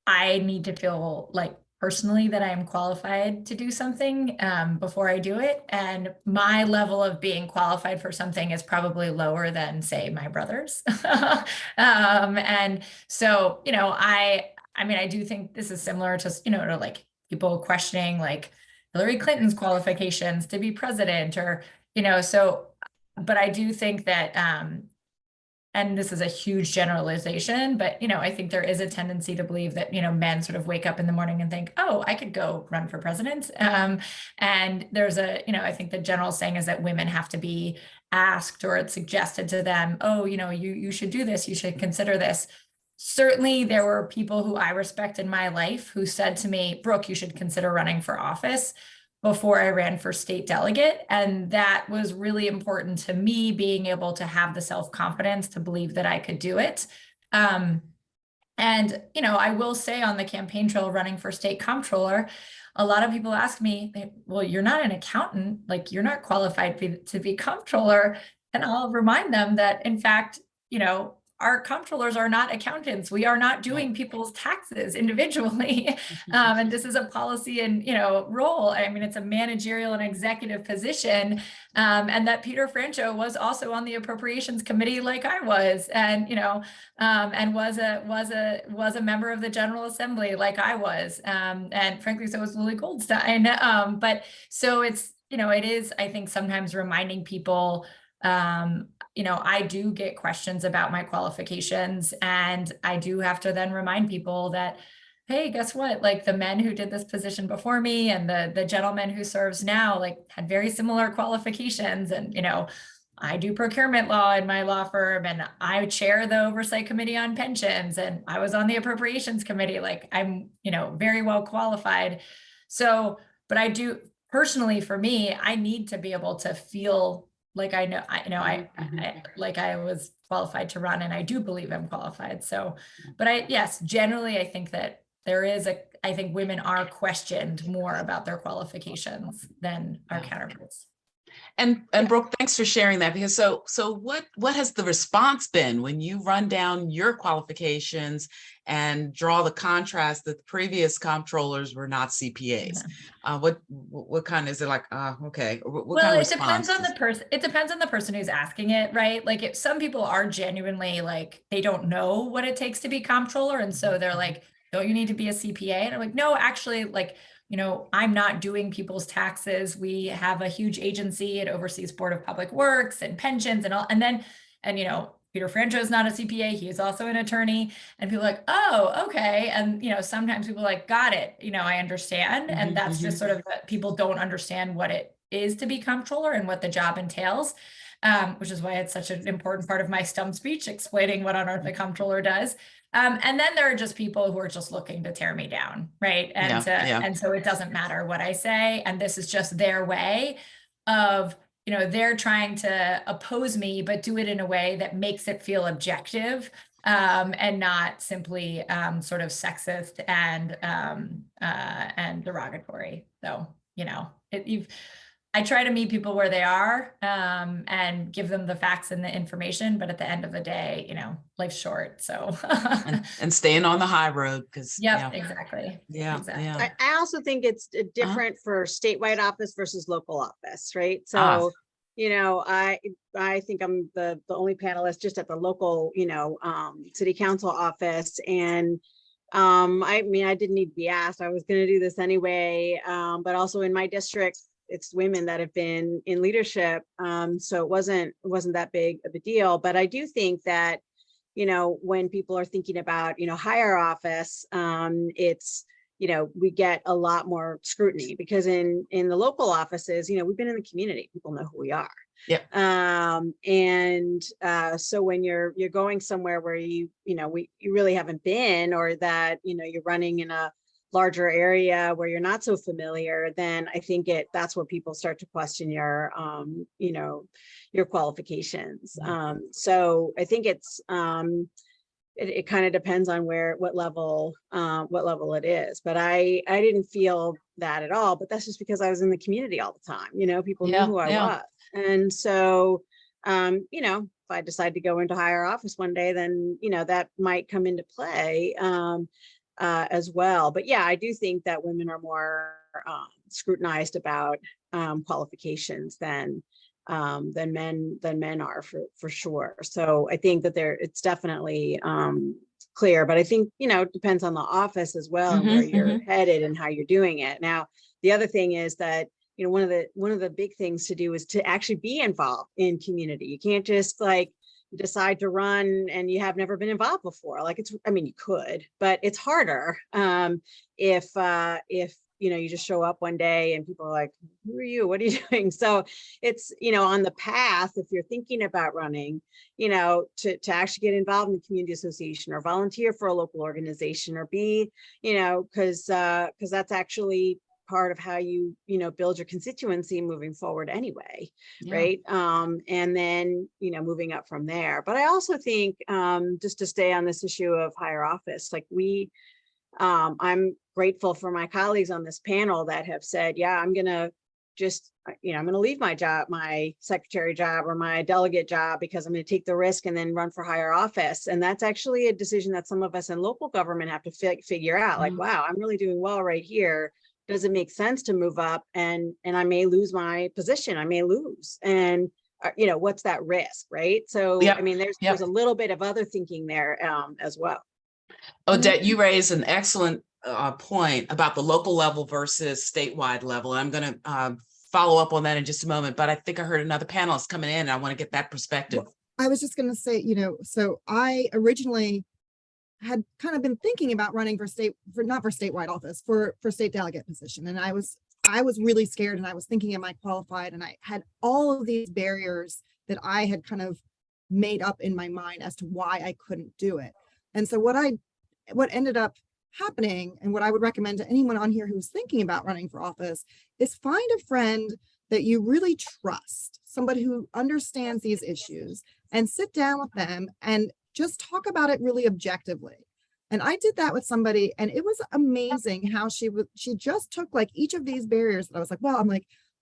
I need to feel like personally that I am qualified to do something before I do it. And my level of being qualified for something is probably lower than, say, my brother's. And so, you know, I mean, I do think this is similar to, you know, to like people questioning like Hillary Clinton's qualifications to be president, or, you know, so, but I do think that, and this is a huge generalization, but, you know, I think there is a tendency to believe that, you know, men sort of wake up in the morning and think, oh, I could go run for president. And there's I think the general saying is that women have to be asked, or it's suggested to them, oh, you know, you should do this, you should consider this. Certainly there were people who I respect in my life who said to me, Brooke, you should consider running for office, before I ran for state delegate. And that was really important to me, being able to have the self-confidence to believe that I could do it. And, you know, I will say on the campaign trail running for state comptroller, a lot of people ask me, well, you're not an accountant, like you're not qualified to be comptroller. And I'll remind them that, in fact, you know, our comptrollers are not accountants. We are not doing people's taxes individually. And this is a policy and, you know, role. I mean, it's a managerial and executive position. And that Peter Francho was also on the appropriations committee like I was, and, you know, and was a member of the General Assembly like I was. And frankly, so was Lily Goldstein. But so it's, you know, it is, I think, sometimes reminding people, you know, I do get questions about my qualifications, and I do have to then remind people that, hey, guess what? Like the men who did this position before me and the gentleman who serves now, like had very similar qualifications. And, you know, I do procurement law in my law firm, and I chair the oversight committee on pensions, and I was on the appropriations committee. Like I'm, you know, very well qualified. So, but I do personally, for me, I need to be able to feel like I know, like I was qualified to run, and I do believe I'm qualified. So, but yes, generally, I think that I think women are questioned more about their qualifications than our counterparts. And Brooke, thanks for sharing that, because so what has the response been when you run down your qualifications and draw the contrast that the previous comptrollers were not CPAs? What kind is it like? Okay. What kind of response? Depends on the person. It depends on the person who's asking it, right? Like if some people are genuinely like, they don't know what it takes to be comptroller. And so they're like, don't you need to be a CPA? And I'm like, no, actually, like, I'm not doing people's taxes. We have a huge agency. It oversees Board of Public Works and pensions and all. And Peter Francho is not a CPA. He is also an attorney. And people are like, oh, okay. And, sometimes people are like, got it. I understand. And that's just sort of that people don't understand what it is to be comptroller and what the job entails, which is why it's such an important part of my stump speech, explaining what on earth the comptroller does. And then there are just people who are just looking to tear me down, right? And so it doesn't matter what I say. And this is just their way of, they're trying to oppose me, but do it in a way that makes it feel objective, and not simply sort of sexist and derogatory. So, I try to meet people where they are, and give them the facts and the information. But at the end of the day, life's short. So and staying on the high road, because exactly. I also think it's different for statewide office versus local office, right? So I think I'm the only panelist just at the local city council office, and I didn't need to be asked. I was going to do this anyway, but also in my district, it's women that have been in leadership. So it wasn't that big of a deal. But I do think that, when people are thinking about, higher office, it's, we get a lot more scrutiny, because in the local offices, we've been in the community, people know who we are. Yeah. So when you're going somewhere where you really haven't been, or that, you're running in a larger area where you're not so familiar, then I think that's where people start to question your qualifications. So I think it's it kind of depends on what level it is. But I didn't feel that at all, but that's just because I was in the community all the time. People knew who I was. And so, if I decide to go into higher office one day, then, that might come into play. As well. But I do think that women are more scrutinized about qualifications than men are for sure. So I think that it's definitely clear, but I think it depends on the office as well, and where you're headed and how you're doing it. Now, the other thing is that one of the big things to do is to actually be involved in community. You can't just decide to run and you have never been involved before. You could, but it's harder if you just show up one day and people are like, who are you? What are you doing? So it's, on the path, if you're thinking about running, to actually get involved in the community association or volunteer for a local organization, or be, because that's actually part of how you build your constituency moving forward anyway, right? And then moving up from there. But I also think, just to stay on this issue of higher office, I'm grateful for my colleagues on this panel that have said, I'm gonna I'm gonna leave my job, my secretary job or my delegate job, because I'm gonna take the risk and then run for higher office. And that's actually a decision that some of us in local government have to figure out. Wow, I'm really doing well right here. Does it make sense to move up, and I may lose my position? I may lose, and what's that risk, right? So there's a little bit of other thinking there as well. Odette, you raised an excellent point about the local level versus statewide level. And I'm going to follow up on that in just a moment, but I think I heard another panelist coming in, and I want to get that perspective. Well, I was just going to say, so I originally had kind of been thinking about running not for statewide office, for state delegate position. And I was really scared, and I was thinking, am I qualified? And I had all of these barriers that I had kind of made up in my mind as to why I couldn't do it. And so what ended up happening, and what I would recommend to anyone on here who's thinking about running for office, is find a friend that you really trust, somebody who understands these issues, and sit down with them and just talk about it really objectively. And I did that with somebody, and it was amazing how she just took like each of these barriers that I was like, well,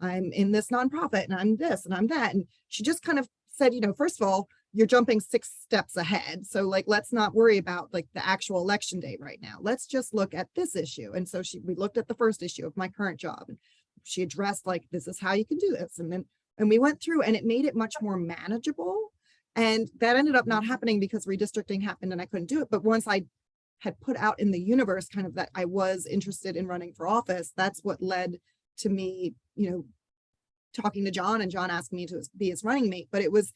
I'm in this nonprofit and I'm this and I'm that. And she just kind of said, first of all, you're jumping 6 steps ahead. So like, let's not worry about like the actual election date right now. Let's just look at this issue. And so we looked at the first issue of my current job, and she addressed like, this is how you can do this. And we went through, and it made it much more manageable. And that ended up not happening because redistricting happened and I couldn't do it. But once I had put out in the universe kind of that I was interested in running for office, that's what led to me, talking to John, and John asked me to be his running mate. But it was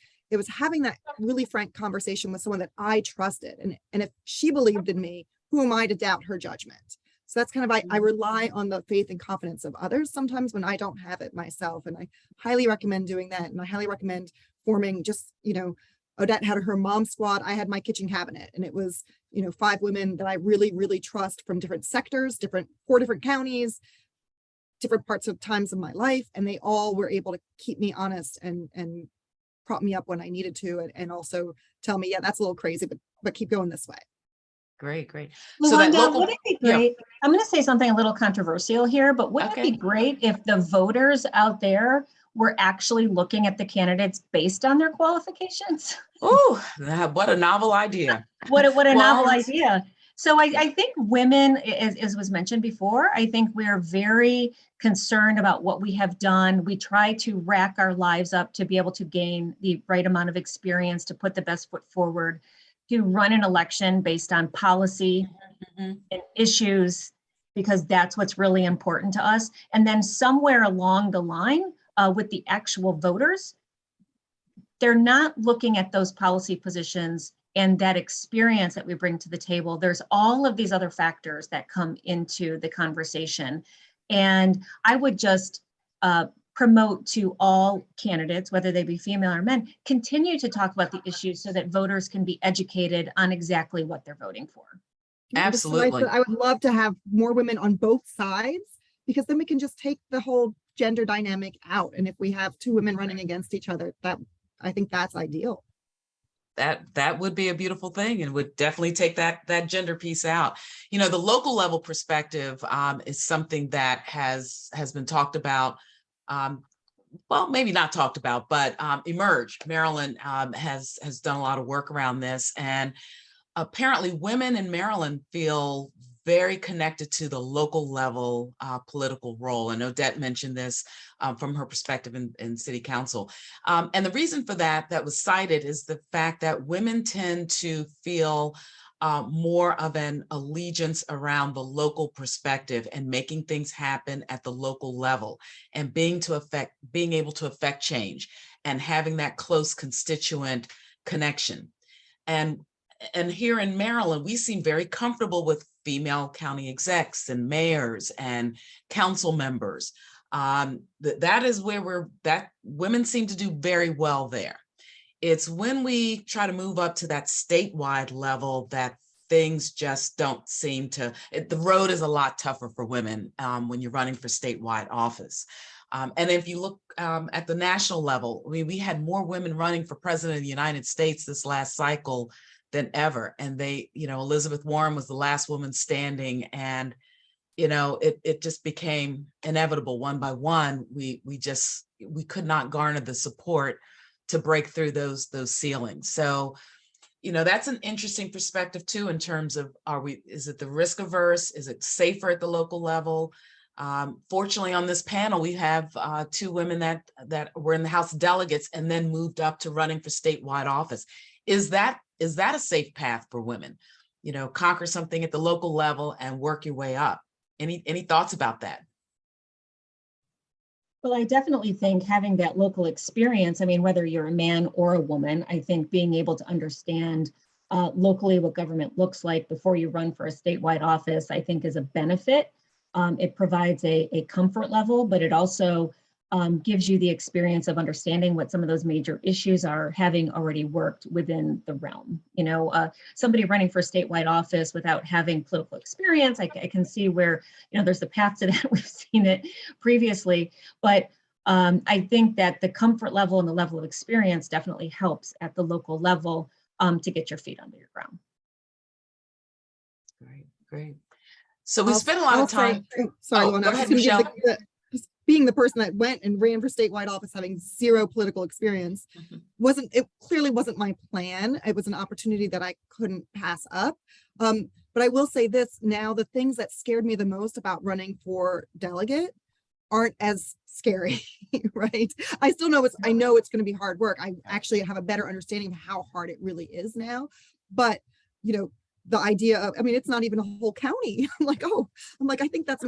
having that really frank conversation with someone that I trusted. And if she believed in me, who am I to doubt her judgment? So that's kind of, I rely on the faith and confidence of others sometimes when I don't have it myself. And I highly recommend doing that. And I highly recommend forming just, Odette had her mom squad. I had my kitchen cabinet, and it was, 5 women that I really, really trust from different sectors, 4 different counties, different parts of times of my life. And they all were able to keep me honest and prop me up when I needed to, and also tell me, yeah, that's a little crazy, but keep going this way. Great. Luwanda, would it be great? Yeah. I'm going to say something a little controversial here, but wouldn't it be great if the voters out there were actually looking at the candidates based on their qualifications? Oh, what a novel idea. What a novel idea. So I think women, as was mentioned before, I think we're very concerned about what we have done. We try to rack our lives up to be able to gain the right amount of experience, to put the best foot forward, to run an election based on policy and issues, because that's what's really important to us. And then somewhere along the line with the actual voters, they're not looking at those policy positions and that experience that we bring to the table. There's all of these other factors that come into the conversation. And I would just promote to all candidates, whether they be female or men, continue to talk about the issues so that voters can be educated on exactly what they're voting for. Absolutely. I would love to have more women on both sides, because then we can just take the whole gender dynamic out. And if we have 2 women running against each other, I think that's ideal. That would be a beautiful thing, and would definitely take that gender piece out. The local level perspective is something that has been talked about. Well, maybe not talked about, but emerged. Maryland has done a lot of work around this, and apparently women in Maryland feel very connected to the local level political role. And Odette mentioned this from her perspective in city council. And the reason for that was cited is the fact that women tend to feel more of an allegiance around the local perspective and making things happen at the local level, and being able to affect change and having that close constituent connection. And here in Maryland, we seem very comfortable with female county execs and mayors and council members. That is where women seem to do very well there. It's when we try to move up to that statewide level that things just don't seem to, the road is a lot tougher for women when you're running for statewide office. And if you look at the national level, we had more women running for president of the United States this last cycle than ever. And Elizabeth Warren was the last woman standing, and it just became inevitable. One by one, we could not garner the support to break through those ceilings. So, that's an interesting perspective too, in terms of, is it the risk averse? Is it safer at the local level? Fortunately, on this panel, we have 2 women that were in the House of Delegates and then moved up to running for statewide office. Is that a safe path for women? Conquer something at the local level and work your way up. Any thoughts about that? Well, I definitely think having that local experience, whether you're a man or a woman, I think being able to understand locally what government looks like before you run for a statewide office, I think is a benefit. It provides a comfort level, but it also gives you the experience of understanding what some of those major issues are, having already worked within the realm. Somebody running for a statewide office without having political experience, I can see where, there's the path to that. We've seen it previously, but I think that the comfort level and the level of experience definitely helps at the local level to get your feet under your ground. Great, great. So we spent a lot of time. Sorry, Oh, Luwanda, go I was ahead, just gonna Michelle. give just being the person that went and ran for statewide office, having zero political experience, it clearly wasn't my plan. It was an opportunity that I couldn't pass up. But I will say this now, the things that scared me the most about running for delegate aren't as scary, right? I still know I know it's going to be hard work. I actually have a better understanding of how hard it really is now. But, you know, the idea of, I mean, it's not even a whole county. I'm like, I think that's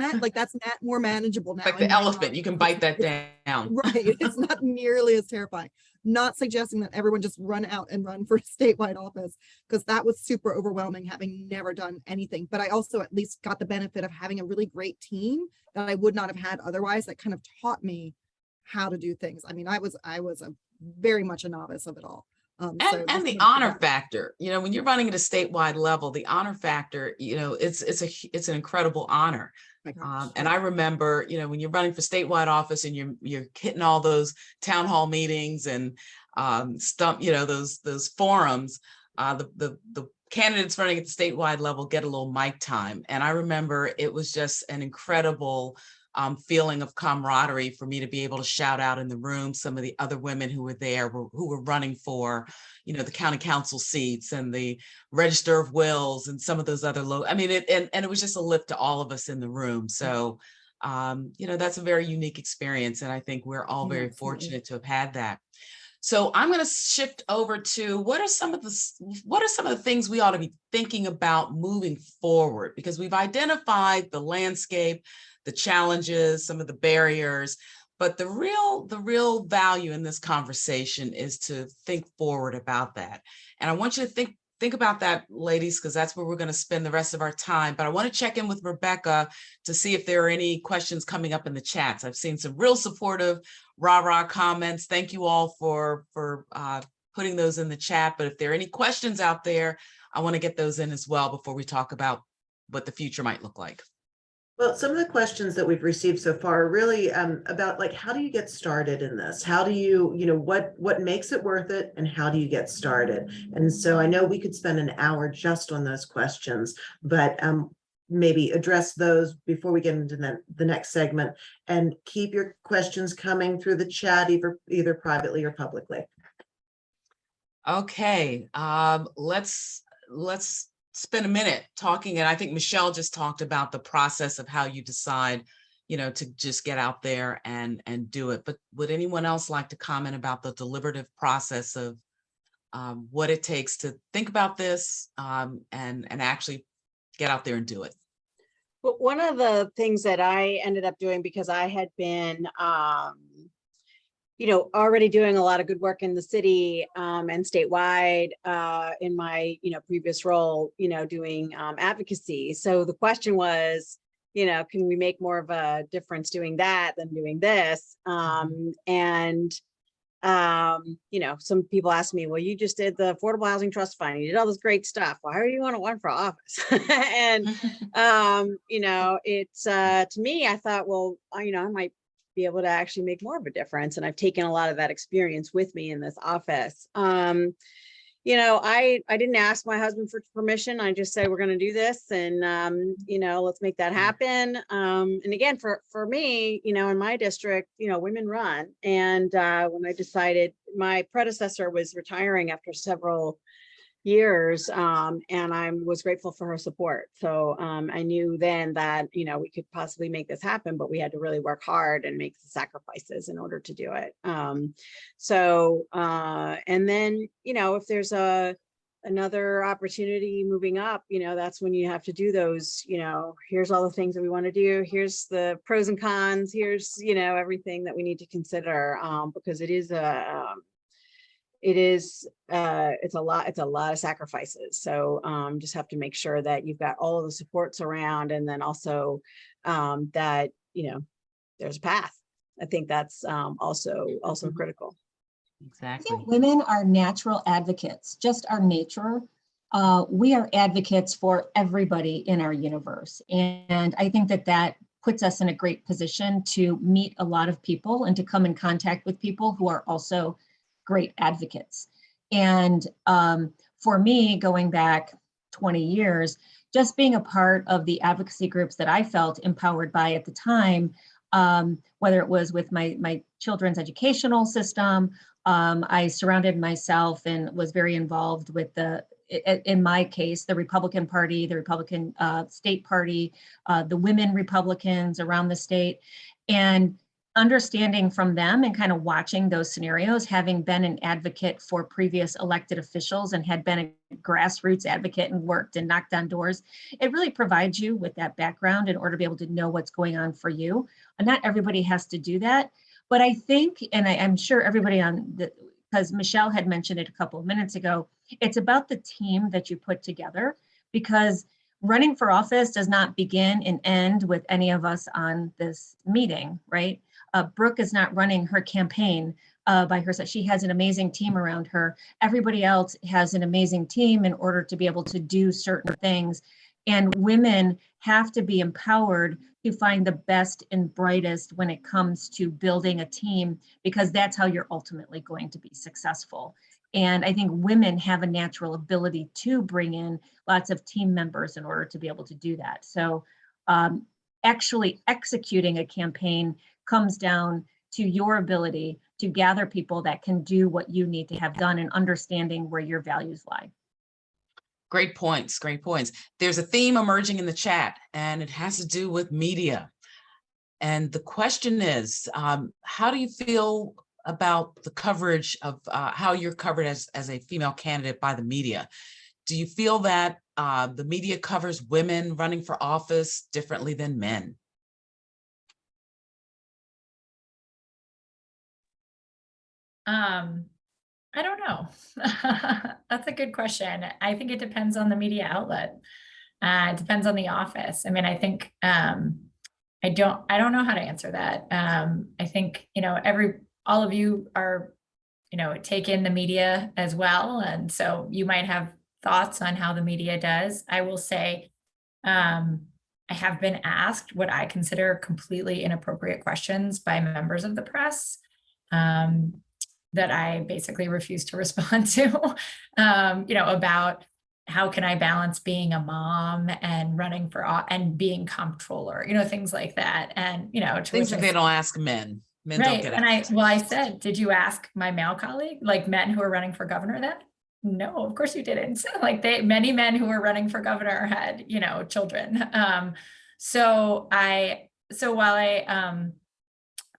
more manageable now. Like the elephant, you can bite that down. Right. It's not nearly as terrifying. Not suggesting that everyone just run out and run for statewide office, because that was super overwhelming, having never done anything. But I also at least got the benefit of having a really great team that I would not have had otherwise, that kind of taught me how to do things. I mean, I was very much a novice of it all. And the honor factor, you know, when you're running at a statewide level, the honor factor, you know, it's an incredible honor. And I remember, you know, when you're running for statewide office and you're hitting all those town hall meetings and you know, those forums, the candidates running at the statewide level get a little mic time. And I remember it was just an incredible feeling of camaraderie for me to be able to shout out in the room some of the other women who were there, who were running for, you know, the county council seats and the register of wills and some of those other I mean, and it was just a lift to all of us in the room. So, you know, that's a very unique experience. And I think we're all very fortunate to have had that. So I'm going to shift over to what are some of the things we ought to be thinking about moving forward, because we've identified the landscape, the challenges, some of the barriers, but the real value in this conversation is to think forward about that. And I want you to think about that, ladies, because that's where we're going to spend the rest of our time. But I want to check in with Rebecca to see if there are any questions coming up in the chats. I've seen some real supportive rah-rah comments. Thank you all for putting those in the chat. But if there are any questions out there, I want to get those in as well before we talk about what the future might look like. Well, some of the questions that we've received so far are really about, like, how do you get started in this? How do you, you know, what makes it worth it, and how do you get started? And so I know we could spend an hour just on those questions, but maybe address those before we get into the next segment, and keep your questions coming through the chat, either privately or publicly. Okay, let's spend a minute talking, and I think Michelle just talked about the process of how you decide, you know, to just get out there and do it. But would anyone else like to comment about the deliberative process of what it takes to think about this and actually get out there and do it? Well, one of the things that I ended up doing, because I had been you know, already doing a lot of good work in the city and statewide in my, you know, previous role, you know, doing advocacy. So the question was, you know, can we make more of a difference doing that than doing this? You know, some people ask me, well, you just did the Affordable Housing Trust Fund, you did all this great stuff. Why are you want to run for office? And, you know, it's to me, I thought, well, you know, I might be able to actually make more of a difference. And I've taken a lot of that experience with me in this office. You know, I didn't ask my husband for permission. I just said, we're going to do this, and, you know, let's make that happen. And again, for me, you know, in my district, you know, women run. And when I decided, my predecessor was retiring after several years, and I was grateful for her support. So I knew then that, you know, we could possibly make this happen, but we had to really work hard and make the sacrifices in order to do it. And then, you know, if there's another opportunity moving up, you know, that's when you have to do those, you know, here's all the things that we want to do, here's the pros and cons, here's, you know, everything that we need to consider, because it is it's a lot of sacrifices. So just have to make sure that you've got all of the supports around, and then also that, you know, there's a path. I think that's also critical. Exactly. I think women are natural advocates, just our nature. We are advocates for everybody in our universe. And I think that puts us in a great position to meet a lot of people and to come in contact with people who are also great advocates. And for me, going back 20 years, just being a part of the advocacy groups that I felt empowered by at the time, whether it was with my children's educational system, I surrounded myself and was very involved with in my case, the Republican Party, the Republican State Party, the women Republicans around the state, and understanding from them and kind of watching those scenarios, having been an advocate for previous elected officials and had been a grassroots advocate and worked and knocked on doors, it really provides you with that background in order to be able to know what's going on for you. And not everybody has to do that. But I think, and I'm sure everybody because Michelle had mentioned it a couple of minutes ago, it's about the team that you put together, because running for office does not begin and end with any of us on this meeting, right? Brooke is not running her campaign by herself. She has an amazing team around her. Everybody else has an amazing team in order to be able to do certain things. And women have to be empowered to find the best and brightest when it comes to building a team, because that's how you're ultimately going to be successful. And I think women have a natural ability to bring in lots of team members in order to be able to do that. So actually executing a campaign comes down to your ability to gather people that can do what you need to have done and understanding where your values lie. Great points, great points. There's a theme emerging in the chat, and it has to do with media. And the question is, how do you feel about the coverage of how you're covered as a female candidate by the media? Do you feel that the media covers women running for office differently than men? I don't know. That's a good question. I think it depends on the media outlet. It depends on the office. I mean, I think I don't know how to answer that. I think, all of you are, take in the media as well. And so you might have thoughts on how the media does. I will say, I have been asked what I consider completely inappropriate questions by members of the press. That I basically refuse to respond to, about how can I balance being a mom and running for and being comptroller, things like that. And, Things that they don't ask men. Men right. don't get And asked. I said, did you ask my male colleague, like men who are running for governor that? No, of course you didn't. Like many men who are running for governor had, children.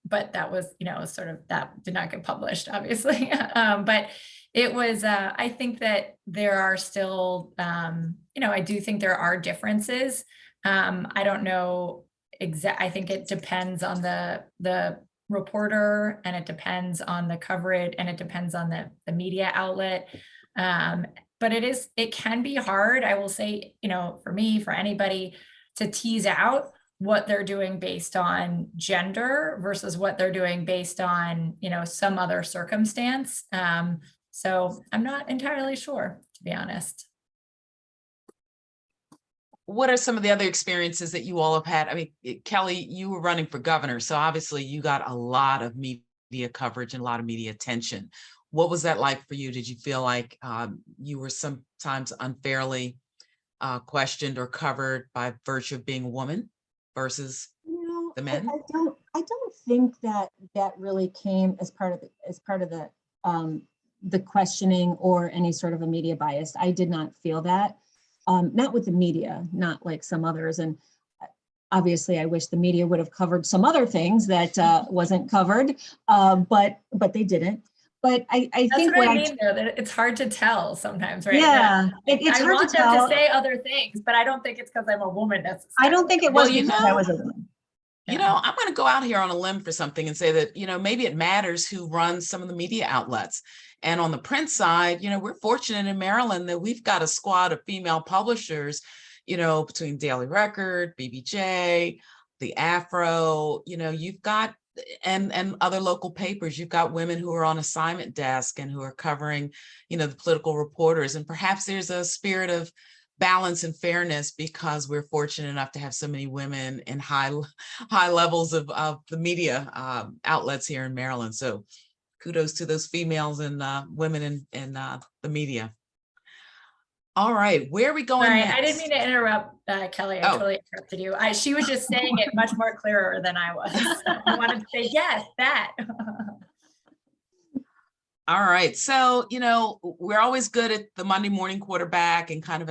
But that was, sort of, that did not get published, obviously. But it was, I think that there are still, I do think there are differences. I don't know I think it depends on the reporter, and it depends on the coverage, and it depends on the media outlet. But it can be hard, I will say, for me, for anybody, to tease out what they're doing based on gender versus what they're doing based on, some other circumstance. So I'm not entirely sure, to be honest. What are some of the other experiences that you all have had? I mean, Kelly, you were running for governor, so obviously you got a lot of media coverage and a lot of media attention. What was that like for you? Did you feel like you were sometimes unfairly questioned or covered by virtue of being a woman versus the men? I don't think that really came as part of the questioning or any sort of a media bias. I did not feel that, not with the media, not like some others. And obviously I wish the media would have covered some other things that wasn't covered, but they didn't. But I think what I mean, though, that it's hard to tell sometimes, right? Yeah, it's hard want to tell. them to say other things, but I don't think it's because I'm a woman necessarily. I don't think it was because I was a woman. I'm going to go out here on a limb for something and say that, maybe it matters who runs some of the media outlets. And on the print side, we're fortunate in Maryland that we've got a squad of female publishers, between Daily Record, BBJ, the Afro, you've got, and other local papers, you've got women who are on assignment desk and who are covering, the political reporters. And perhaps there's a spirit of balance and fairness, because we're fortunate enough to have so many women in high levels of the media outlets here in Maryland. So kudos to those females and women in the media. All right, where are we going Sorry, next? I didn't mean to interrupt, Kelly. I Oh. totally interrupted you. She was just saying it much more clearer than I was. I wanted to say, yes, that. All right, so, we're always good at the Monday morning quarterback and kind of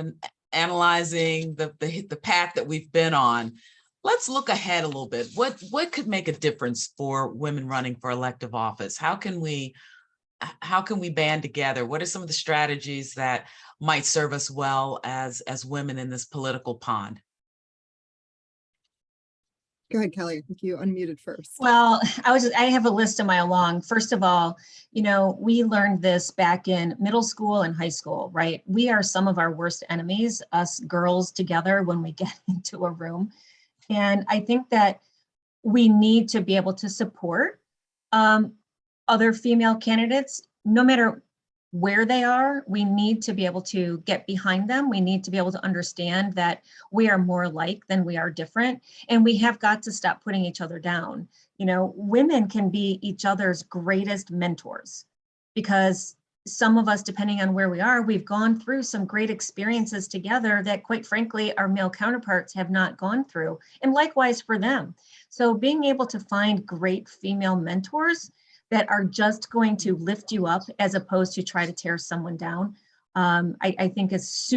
analyzing the path that we've been on. Let's look ahead a little bit. What could make a difference for women running for elective office? How can we band together? What are some of the strategies that might serve us well as women in this political pond? Go ahead, Kelly. I think you unmuted first. Well, I have a list of my along. First of all, we learned this back in middle school and high school, right? We are some of our worst enemies, us girls together, when we get into a room. And I think that we need to be able to support other female candidates, no matter where they are. We need to be able to get behind them. We need to be able to understand that we are more alike than we are different. And we have got to stop putting each other down. Women can be each other's greatest mentors, because some of us, depending on where we are, we've gone through some great experiences together that, quite frankly, our male counterparts have not gone through, and likewise for them. So being able to find great female mentors that are just going to lift you up as opposed to try to tear someone down, I think is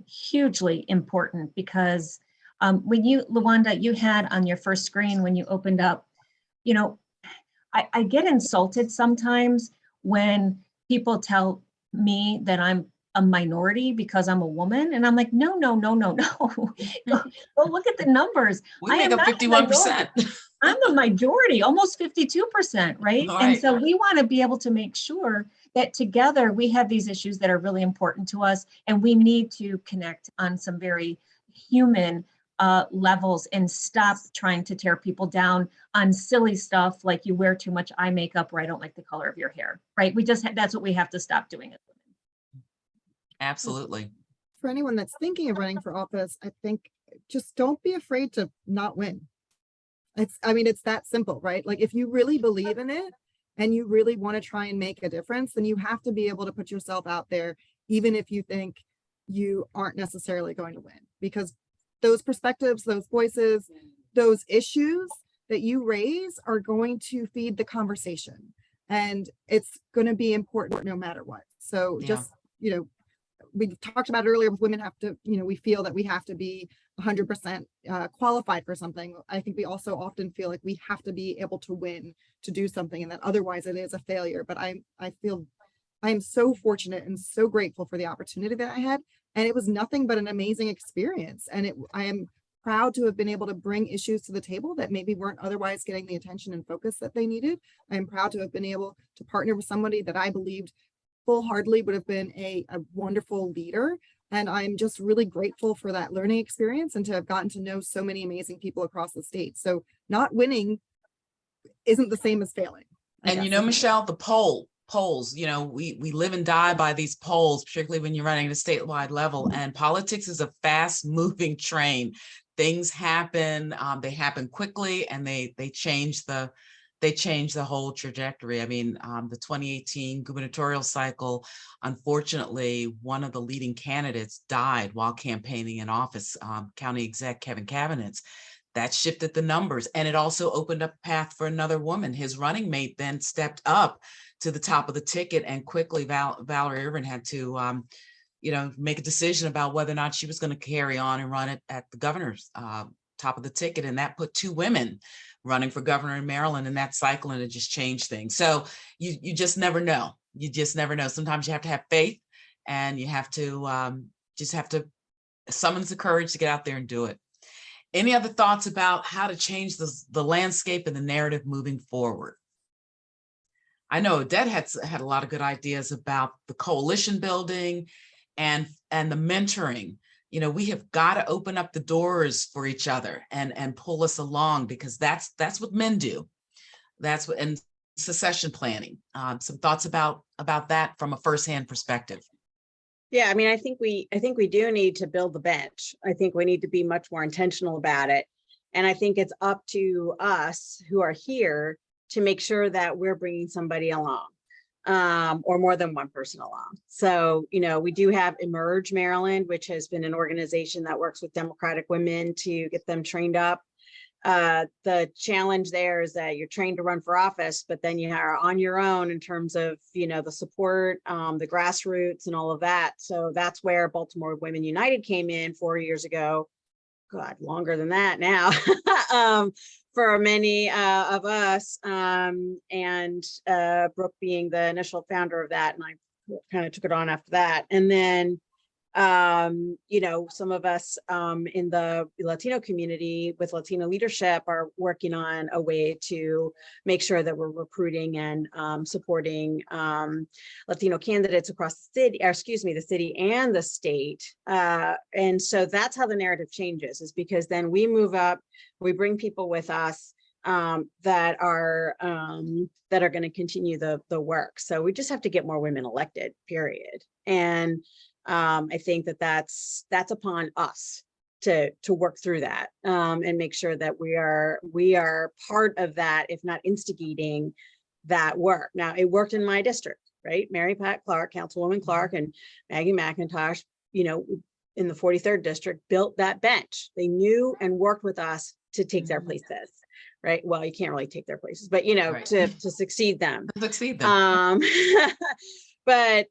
hugely important. Because when Lawanda, you had on your first screen, when you opened up, I get insulted sometimes when people tell me that I'm a minority because I'm a woman. And I'm like, no. Go look at the numbers. We make up 51%. I'm the majority, almost 52%, right? All And right. so we want to be able to make sure that together we have these issues that are really important to us, and we need to connect on some very human levels and stop trying to tear people down on silly stuff like you wear too much eye makeup, or I don't like the color of your hair, right? That's what we have to stop doing as women. Absolutely. For anyone that's thinking of running for office, I think just don't be afraid to not win. It's that simple, right? Like, if you really believe in it and you really want to try and make a difference, then you have to be able to put yourself out there, even if you think you aren't necessarily going to win, because those perspectives, those voices, those issues that you raise are going to feed the conversation, and it's going to be important no matter what. So just, we talked about earlier, women have to, we feel that we have to be 100% qualified for something. I think we also often feel like we have to be able to win to do something, and that otherwise it is a failure. But I feel I am so fortunate and so grateful for the opportunity that I had. And it was nothing but an amazing experience. And I am proud to have been able to bring issues to the table that maybe weren't otherwise getting the attention and focus that they needed. I am proud to have been able to partner with somebody that I believed full-heartedly would have been a wonderful leader. And I'm just really grateful for that learning experience and to have gotten to know so many amazing people across the state. So not winning isn't the same as failing. And Michelle, the polls, we live and die by these polls, particularly when you're running at a statewide level, and politics is a fast moving train. Things happen, they happen quickly, and they change the whole trajectory. I mean, the 2018 gubernatorial cycle, unfortunately, one of the leading candidates died while campaigning in office, County Exec Kevin Cabinets. That shifted the numbers, and it also opened up a path for another woman. His running mate then stepped up to the top of the ticket, and quickly Valerie Irvin had to make a decision about whether or not she was going to carry on and run it at the governor's top of the ticket. And that put two women running for governor in Maryland in that cycle, and it just changed things. So you just never know. You just never know. Sometimes you have to have faith, and you have to summon the courage to get out there and do it. Any other thoughts about how to change the landscape and the narrative moving forward? I know Odette had a lot of good ideas about the coalition building and the mentoring. We have got to open up the doors for each other and pull us along, because that's what men do. That's what, and succession planning. Some thoughts about that from a firsthand perspective. Yeah, I mean, I think we do need to build the bench. I think we need to be much more intentional about it. And I think it's up to us who are here to make sure that we're bringing somebody along, or more than one person along. So, you know, we do have Emerge Maryland, which has been an organization that works with Democratic women to get them trained up. The challenge there is that you're trained to run for office, but then you are on your own in terms of, you know, the support, the grassroots and all of that. So that's where Baltimore Women United came in 4 years ago. God, longer than that now, for many of us, and Brooke being the initial founder of that, and I kind of took it on after that. And then you know, some of us in the Latino community with Latino leadership are working on a way to make sure that we're recruiting and supporting Latino candidates across the city, or excuse me, the city and the state. And so that's how the narrative changes, is because then we move up, we bring people with us that are going to continue the work. So we just have to get more women elected, period. And I think that that's upon us to work through that and make sure that we are part of that, if not instigating that work. Now, it worked in my district, right? Mary Pat Clark, Councilwoman Clark, and Maggie McIntosh, you know, in the 43rd district, built that bench. They knew and worked with us to take their places, right? Well, you can't really take their places, but you know, Right. to succeed them. Succeed them. But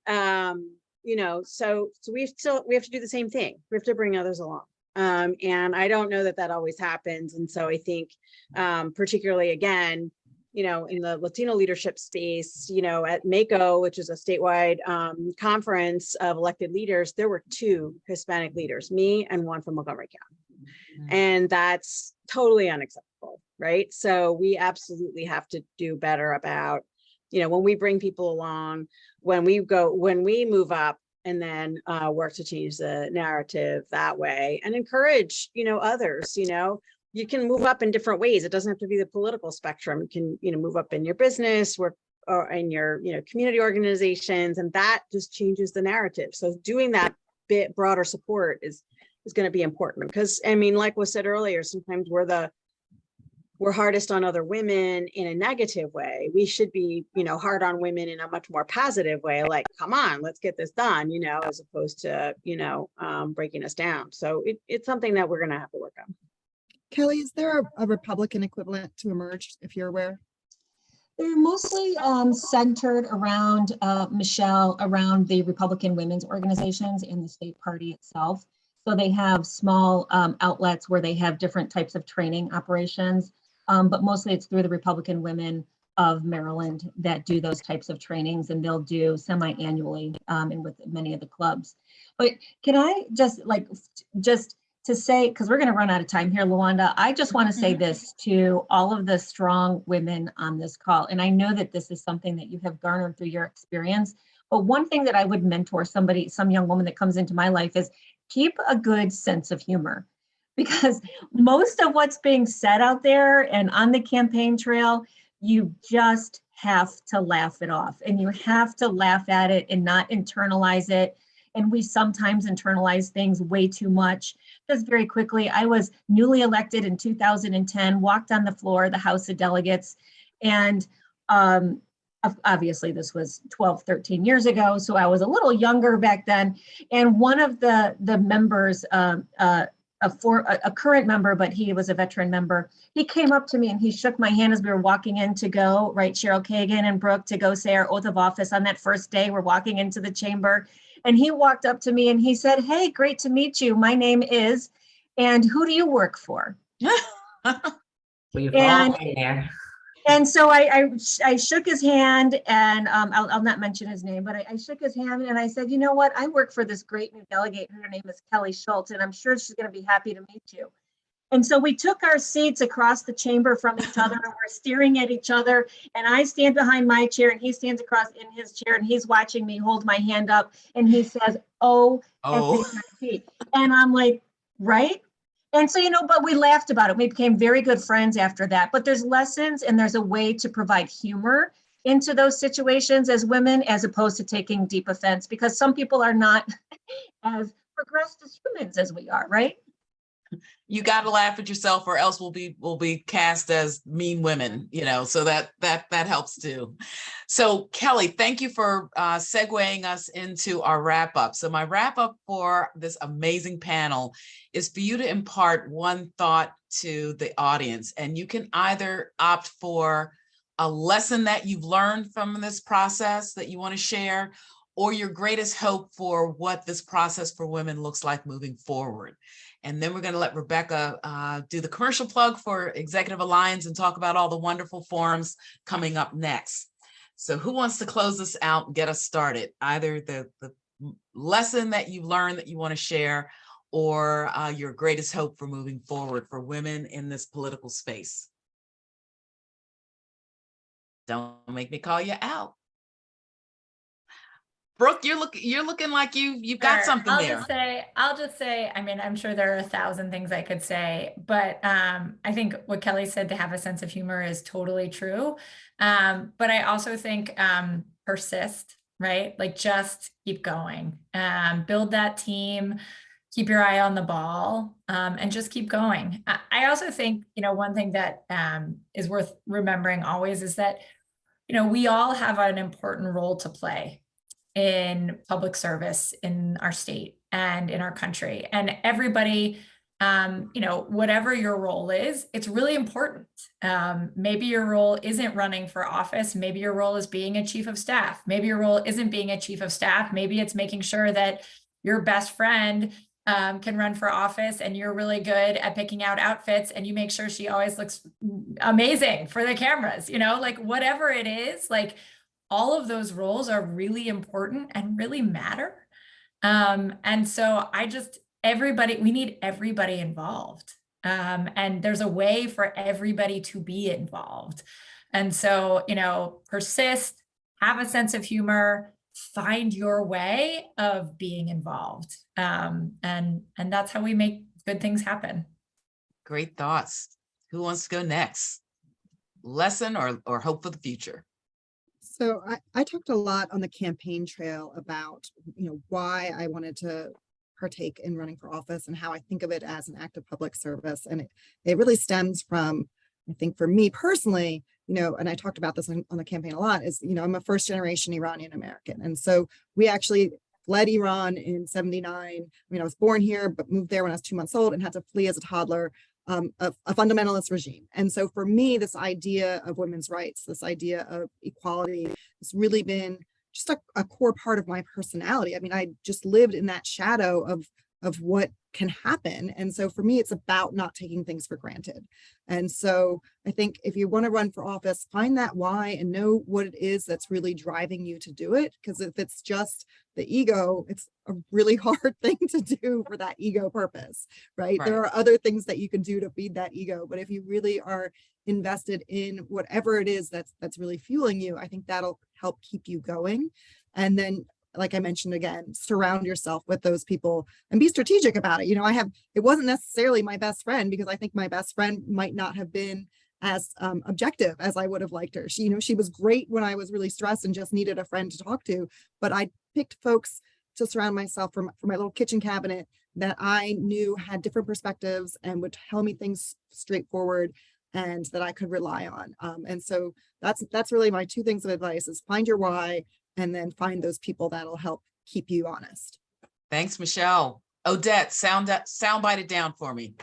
you know, so we have to do the same thing. We have to bring others along. And I don't know that that always happens. And so I think, particularly again, you know, in the Latino leadership space, you know, at MACO, which is a statewide conference of elected leaders, there were 2 Hispanic leaders, me and one from Montgomery County. And that's totally unacceptable, right? So we absolutely have to do better about, you know, when we bring people along, when we move up, and then work to change the narrative that way and encourage, you know, others. You know, you can move up in different ways. It doesn't have to be the political spectrum. You can, you know, move up in your business, work, or in your, you know, community organizations, and that just changes the narrative. So doing that bit broader support is going to be important, because I mean, like was said earlier, sometimes we're hardest on other women in a negative way. We should be, you know, hard on women in a much more positive way, like, come on, let's get this done, you know, as opposed to, you know, breaking us down. So it's something that we're going to have to work on. Kelly, is there a Republican equivalent to Emerge, if you're aware? They're mostly centered around, Michelle, around the Republican women's organizations and the state party itself. So they have small outlets where they have different types of training operations, but mostly it's through the Republican Women of Maryland that do those types of trainings, and they'll do semi-annually and with many of the clubs. But can I just to say, because we're going to run out of time here, Lawanda, I just want to say this to all of the strong women on this call. And I know that this is something that you have garnered through your experience. But one thing that I would mentor some young woman that comes into my life is keep a good sense of humor, because most of what's being said out there and on the campaign trail, you just have to laugh it off, and you have to laugh at it and not internalize it. And we sometimes internalize things way too much. Just very quickly, I was newly elected in 2010, walked on the floor of the House of Delegates, and obviously this was 12, 13 years ago, so I was a little younger back then. And one of the members, a current member, but he was a veteran member, he came up to me and he shook my hand as we were walking in to go, right, Cheryl, Kagan, and Brooke, to go say our oath of office on that first day. We're walking into the chamber. And he walked up to me and he said, "Hey, great to meet you. My name is, and who do you work for?" We've all been there. And so I shook his hand, and I'll not mention his name, but I shook his hand and I said, "You know what? I work for this great new delegate. Her name is Kelly Schulz, and I'm sure she's going to be happy to meet you." And so we took our seats across the chamber from each other, and we're staring at each other. And I stand behind my chair, and he stands across in his chair, and he's watching me hold my hand up. And he says, "Oh. S-H-I-T." And I'm like, right? And so, you know, but we laughed about it. We became very good friends after that. But there's lessons, and there's a way to provide humor into those situations as women, as opposed to taking deep offense, because some people are not as progressed as humans as we are, right? You got to laugh at yourself, or else we'll be cast as mean women, so that helps too. So Kelly, thank you for segueing us into our wrap up. So my wrap up for this amazing panel is for you to impart one thought to the audience, and you can either opt for a lesson that you've learned from this process that you want to share, or your greatest hope for what this process for women looks like moving forward. And then we're going to let Rebecca do the commercial plug for Executive Alliance and talk about all the wonderful forums coming up next. So who wants to close this out and get us started? Either the lesson that you've learned that you want to share, or your greatest hope for moving forward for women in this political space. Don't make me call you out. Brooke, you're looking like you've got Sure. something I'll there. just say, I mean, I'm sure there are 1,000 things I could say, but I think what Kelly said, to have a sense of humor, is totally true. But I also think persist, right? Like, just keep going, build that team, keep your eye on the ball, and just keep going. I also think, one thing that is worth remembering always is that, we all have an important role to play in public service in our state and in our country. And everybody, whatever your role is, it's really important. Maybe your role isn't running for office. Maybe your role is being a chief of staff. Maybe your role isn't being a chief of staff. Maybe it's making sure that your best friend can run for office, and you're really good at picking out outfits, and you make sure she always looks amazing for the cameras, like whatever it is, like all of those roles are really important and really matter. And so we need everybody involved. And there's a way for everybody to be involved. And so, persist, have a sense of humor, find your way of being involved. And that's how we make good things happen. Great thoughts. Who wants to go next? Lesson or hope for the future? So I talked a lot on the campaign trail about, why I wanted to partake in running for office and how I think of it as an act of public service. And it really stems from, I think for me personally, and I talked about this on the campaign a lot, is, I'm a first generation Iranian American. And so we actually fled Iran in '79. I mean, I was born here, but moved there when I was 2 months old and had to flee as a toddler. A fundamentalist regime. And so for me, this idea of women's rights, this idea of equality has really been just a core part of my personality. I mean, I just lived in that shadow of what can happen. And so for me, it's about not taking things for granted. And so I think if you want to run for office, find that why and know what it is that's really driving you to do it. Because if it's just the ego, it's a really hard thing to do for that ego purpose, right? There are other things that you can do to feed that ego. But if you really are invested in whatever it is that's really fueling you, I think that'll help keep you going. And then, like I mentioned again, surround yourself with those people and be strategic about it. It wasn't necessarily my best friend, because I think my best friend might not have been as objective as I would have liked her. She was great when I was really stressed and just needed a friend to talk to, but I picked folks to surround myself for my little kitchen cabinet that I knew had different perspectives and would tell me things straightforward and that I could rely on. And so that's really my two things of advice: is find your why, and then find those people that'll help keep you honest. Thanks, Michelle. Odette, soundbite it down for me.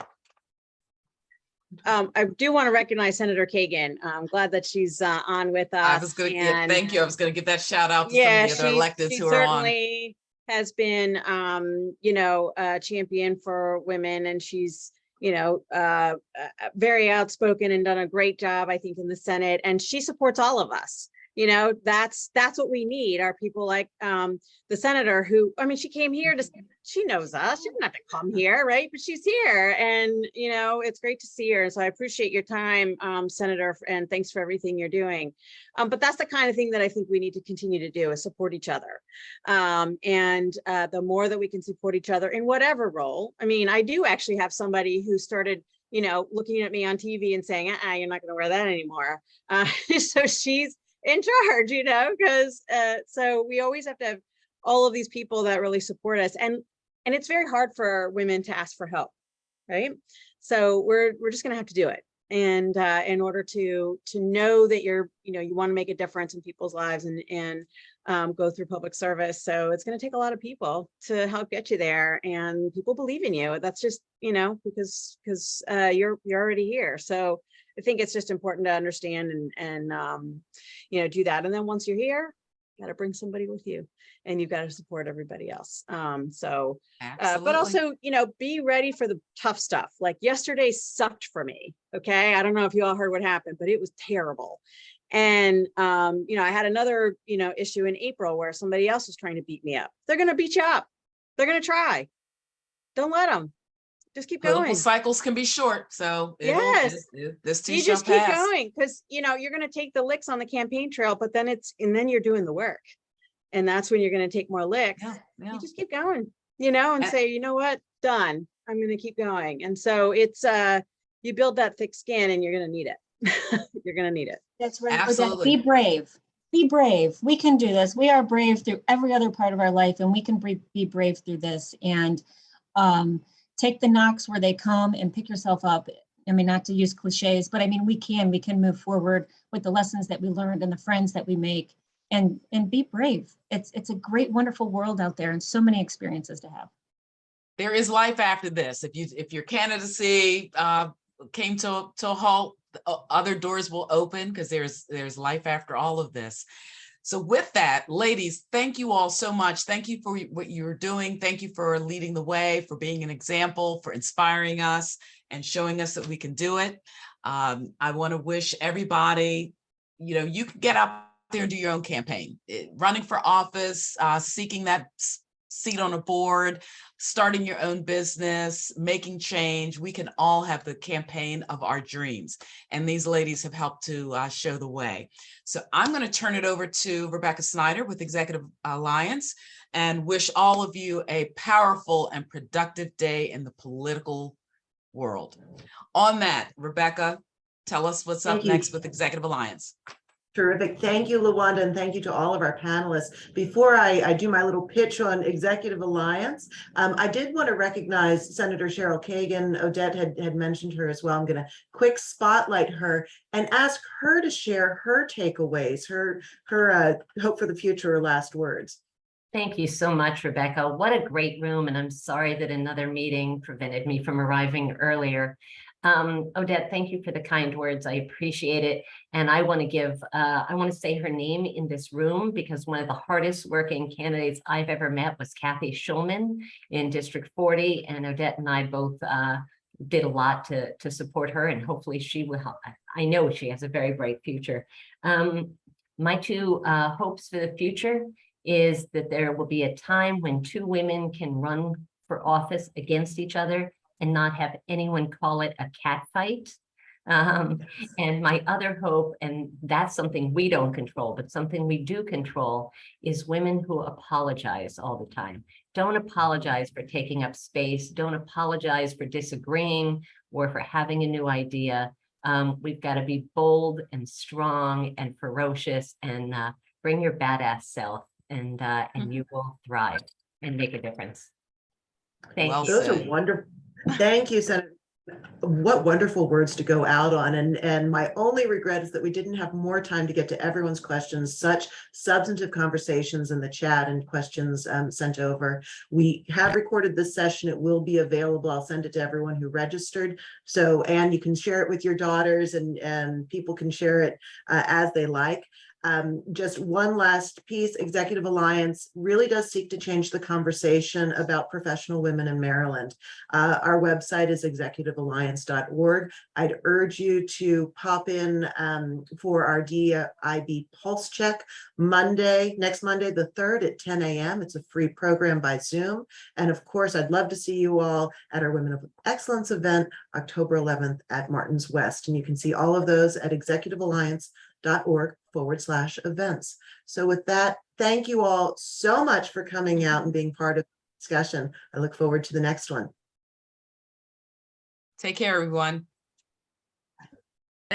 I do want to recognize Senator Kagan. I'm glad that she's on with us. Thank you. I was going to give that shout out to some of the other electeds who are on. Certainly has been, a champion for women, and she's, very outspoken and done a great job, I think, in the Senate, and she supports all of us. That's what we need, are people like the senator who, I mean, she came here she knows us. She didn't have to come here, right? But she's here, and it's great to see her. So I appreciate your time, Senator, and thanks for everything you're doing. But that's the kind of thing that I think we need to continue to do, is support each other. And the more that we can support each other in whatever role. I mean, I do actually have somebody who started looking at me on TV and saying, you're not going to wear that anymore. So she's in charge, because so we always have to have all of these people that really support us. And it's very hard for women to ask for help, right? So we're just gonna have to do it. And in order to know that you want to make a difference in people's lives and go through public service. So it's going to take a lot of people to help get you there, and people believe in you. That's just, because you're already here. So I think it's just important to understand and do that. And then once you're here, you got to bring somebody with you, and you've got to support everybody else. But also, be ready for the tough stuff. Like yesterday sucked for me. Okay. I don't know if you all heard what happened, but it was terrible. And, I had another, issue in April where somebody else was trying to beat me up. They're going to beat you up. They're going to try. Don't let them. Just keep going. Political cycles can be short, so yes, this too you shall just keep pass. going, because you're going to take the licks on the campaign trail, but then then you're doing the work, and that's when you're going to take more licks. Yeah. You just keep going, and say, you know what, done. I'm going to keep going, and so it's you build that thick skin, and you're going to need it. You're going to need it. That's right. Absolutely. Be brave. Be brave. We can do this. We are brave through every other part of our life, and we can be brave through this. And take the knocks where they come and pick yourself up. I mean, not to use cliches, but I mean, we can move forward with the lessons that we learned and the friends that we make, and be brave. It's a great, wonderful world out there, and so many experiences to have. There is life after this. If your candidacy came to a halt, other doors will open, because there's life after all of this. So with that, ladies, thank you all so much. Thank you for what you're doing. Thank you for leading the way, for being an example, for inspiring us and showing us that we can do it. I want to wish everybody, you can get out there and do your own campaign. Running for office, seeking that seat on a board, starting your own business, making change. We can all have the campaign of our dreams. And these ladies have helped to show the way. So I'm going to turn it over to Rebecca Snyder with Executive Alliance, and wish all of you a powerful and productive day in the political world. On that, Rebecca, tell us what's up next with Executive Alliance. Terrific. Thank you, Luwanda, and thank you to all of our panelists. Before I do my little pitch on Executive Alliance, I did want to recognize Senator Cheryl Kagan. Odette had mentioned her as well. I'm going to quick spotlight her and ask her to share her takeaways, her hope for the future, or last words. Thank you so much, Rebecca. What a great room. And I'm sorry that another meeting prevented me from arriving earlier. Odette, thank you for the kind words. I appreciate it. And I want to say her name in this room, because one of the hardest working candidates I've ever met was Kathy Schulman in District 40. And Odette and I both did a lot to support her, and hopefully she will help. I know she has a very bright future. My two hopes for the future is that there will be a time when two women can run for office against each other and not have anyone call it a cat fight. And my other hope, and that's something we don't control, but something we do control, is women who apologize all the time. Don't apologize for taking up space. Don't apologize for disagreeing or for having a new idea. We've got to be bold and strong and ferocious, and bring your badass self, and you will thrive and make a difference. Thank you. Those are wonderful. Thank you, Senator. What wonderful words to go out on. And my only regret is that we didn't have more time to get to everyone's questions. Such substantive conversations in the chat and questions sent over. We have recorded this session. It will be available. I'll send it to everyone who registered. So, and you can share it with your daughters, and people can share it as they like. Just one last piece, Executive Alliance really does seek to change the conversation about professional women in Maryland. Our website is executivealliance.org. I'd urge you to pop in for our DIB Pulse Check next Monday, the 3rd at 10 a.m. It's a free program by Zoom. And of course, I'd love to see you all at our Women of Excellence event, October 11th at Martin's West. And you can see all of those at executivealliance.org/events. So with that, thank you all so much for coming out and being part of the discussion. I look forward to the next one. Take care, everyone.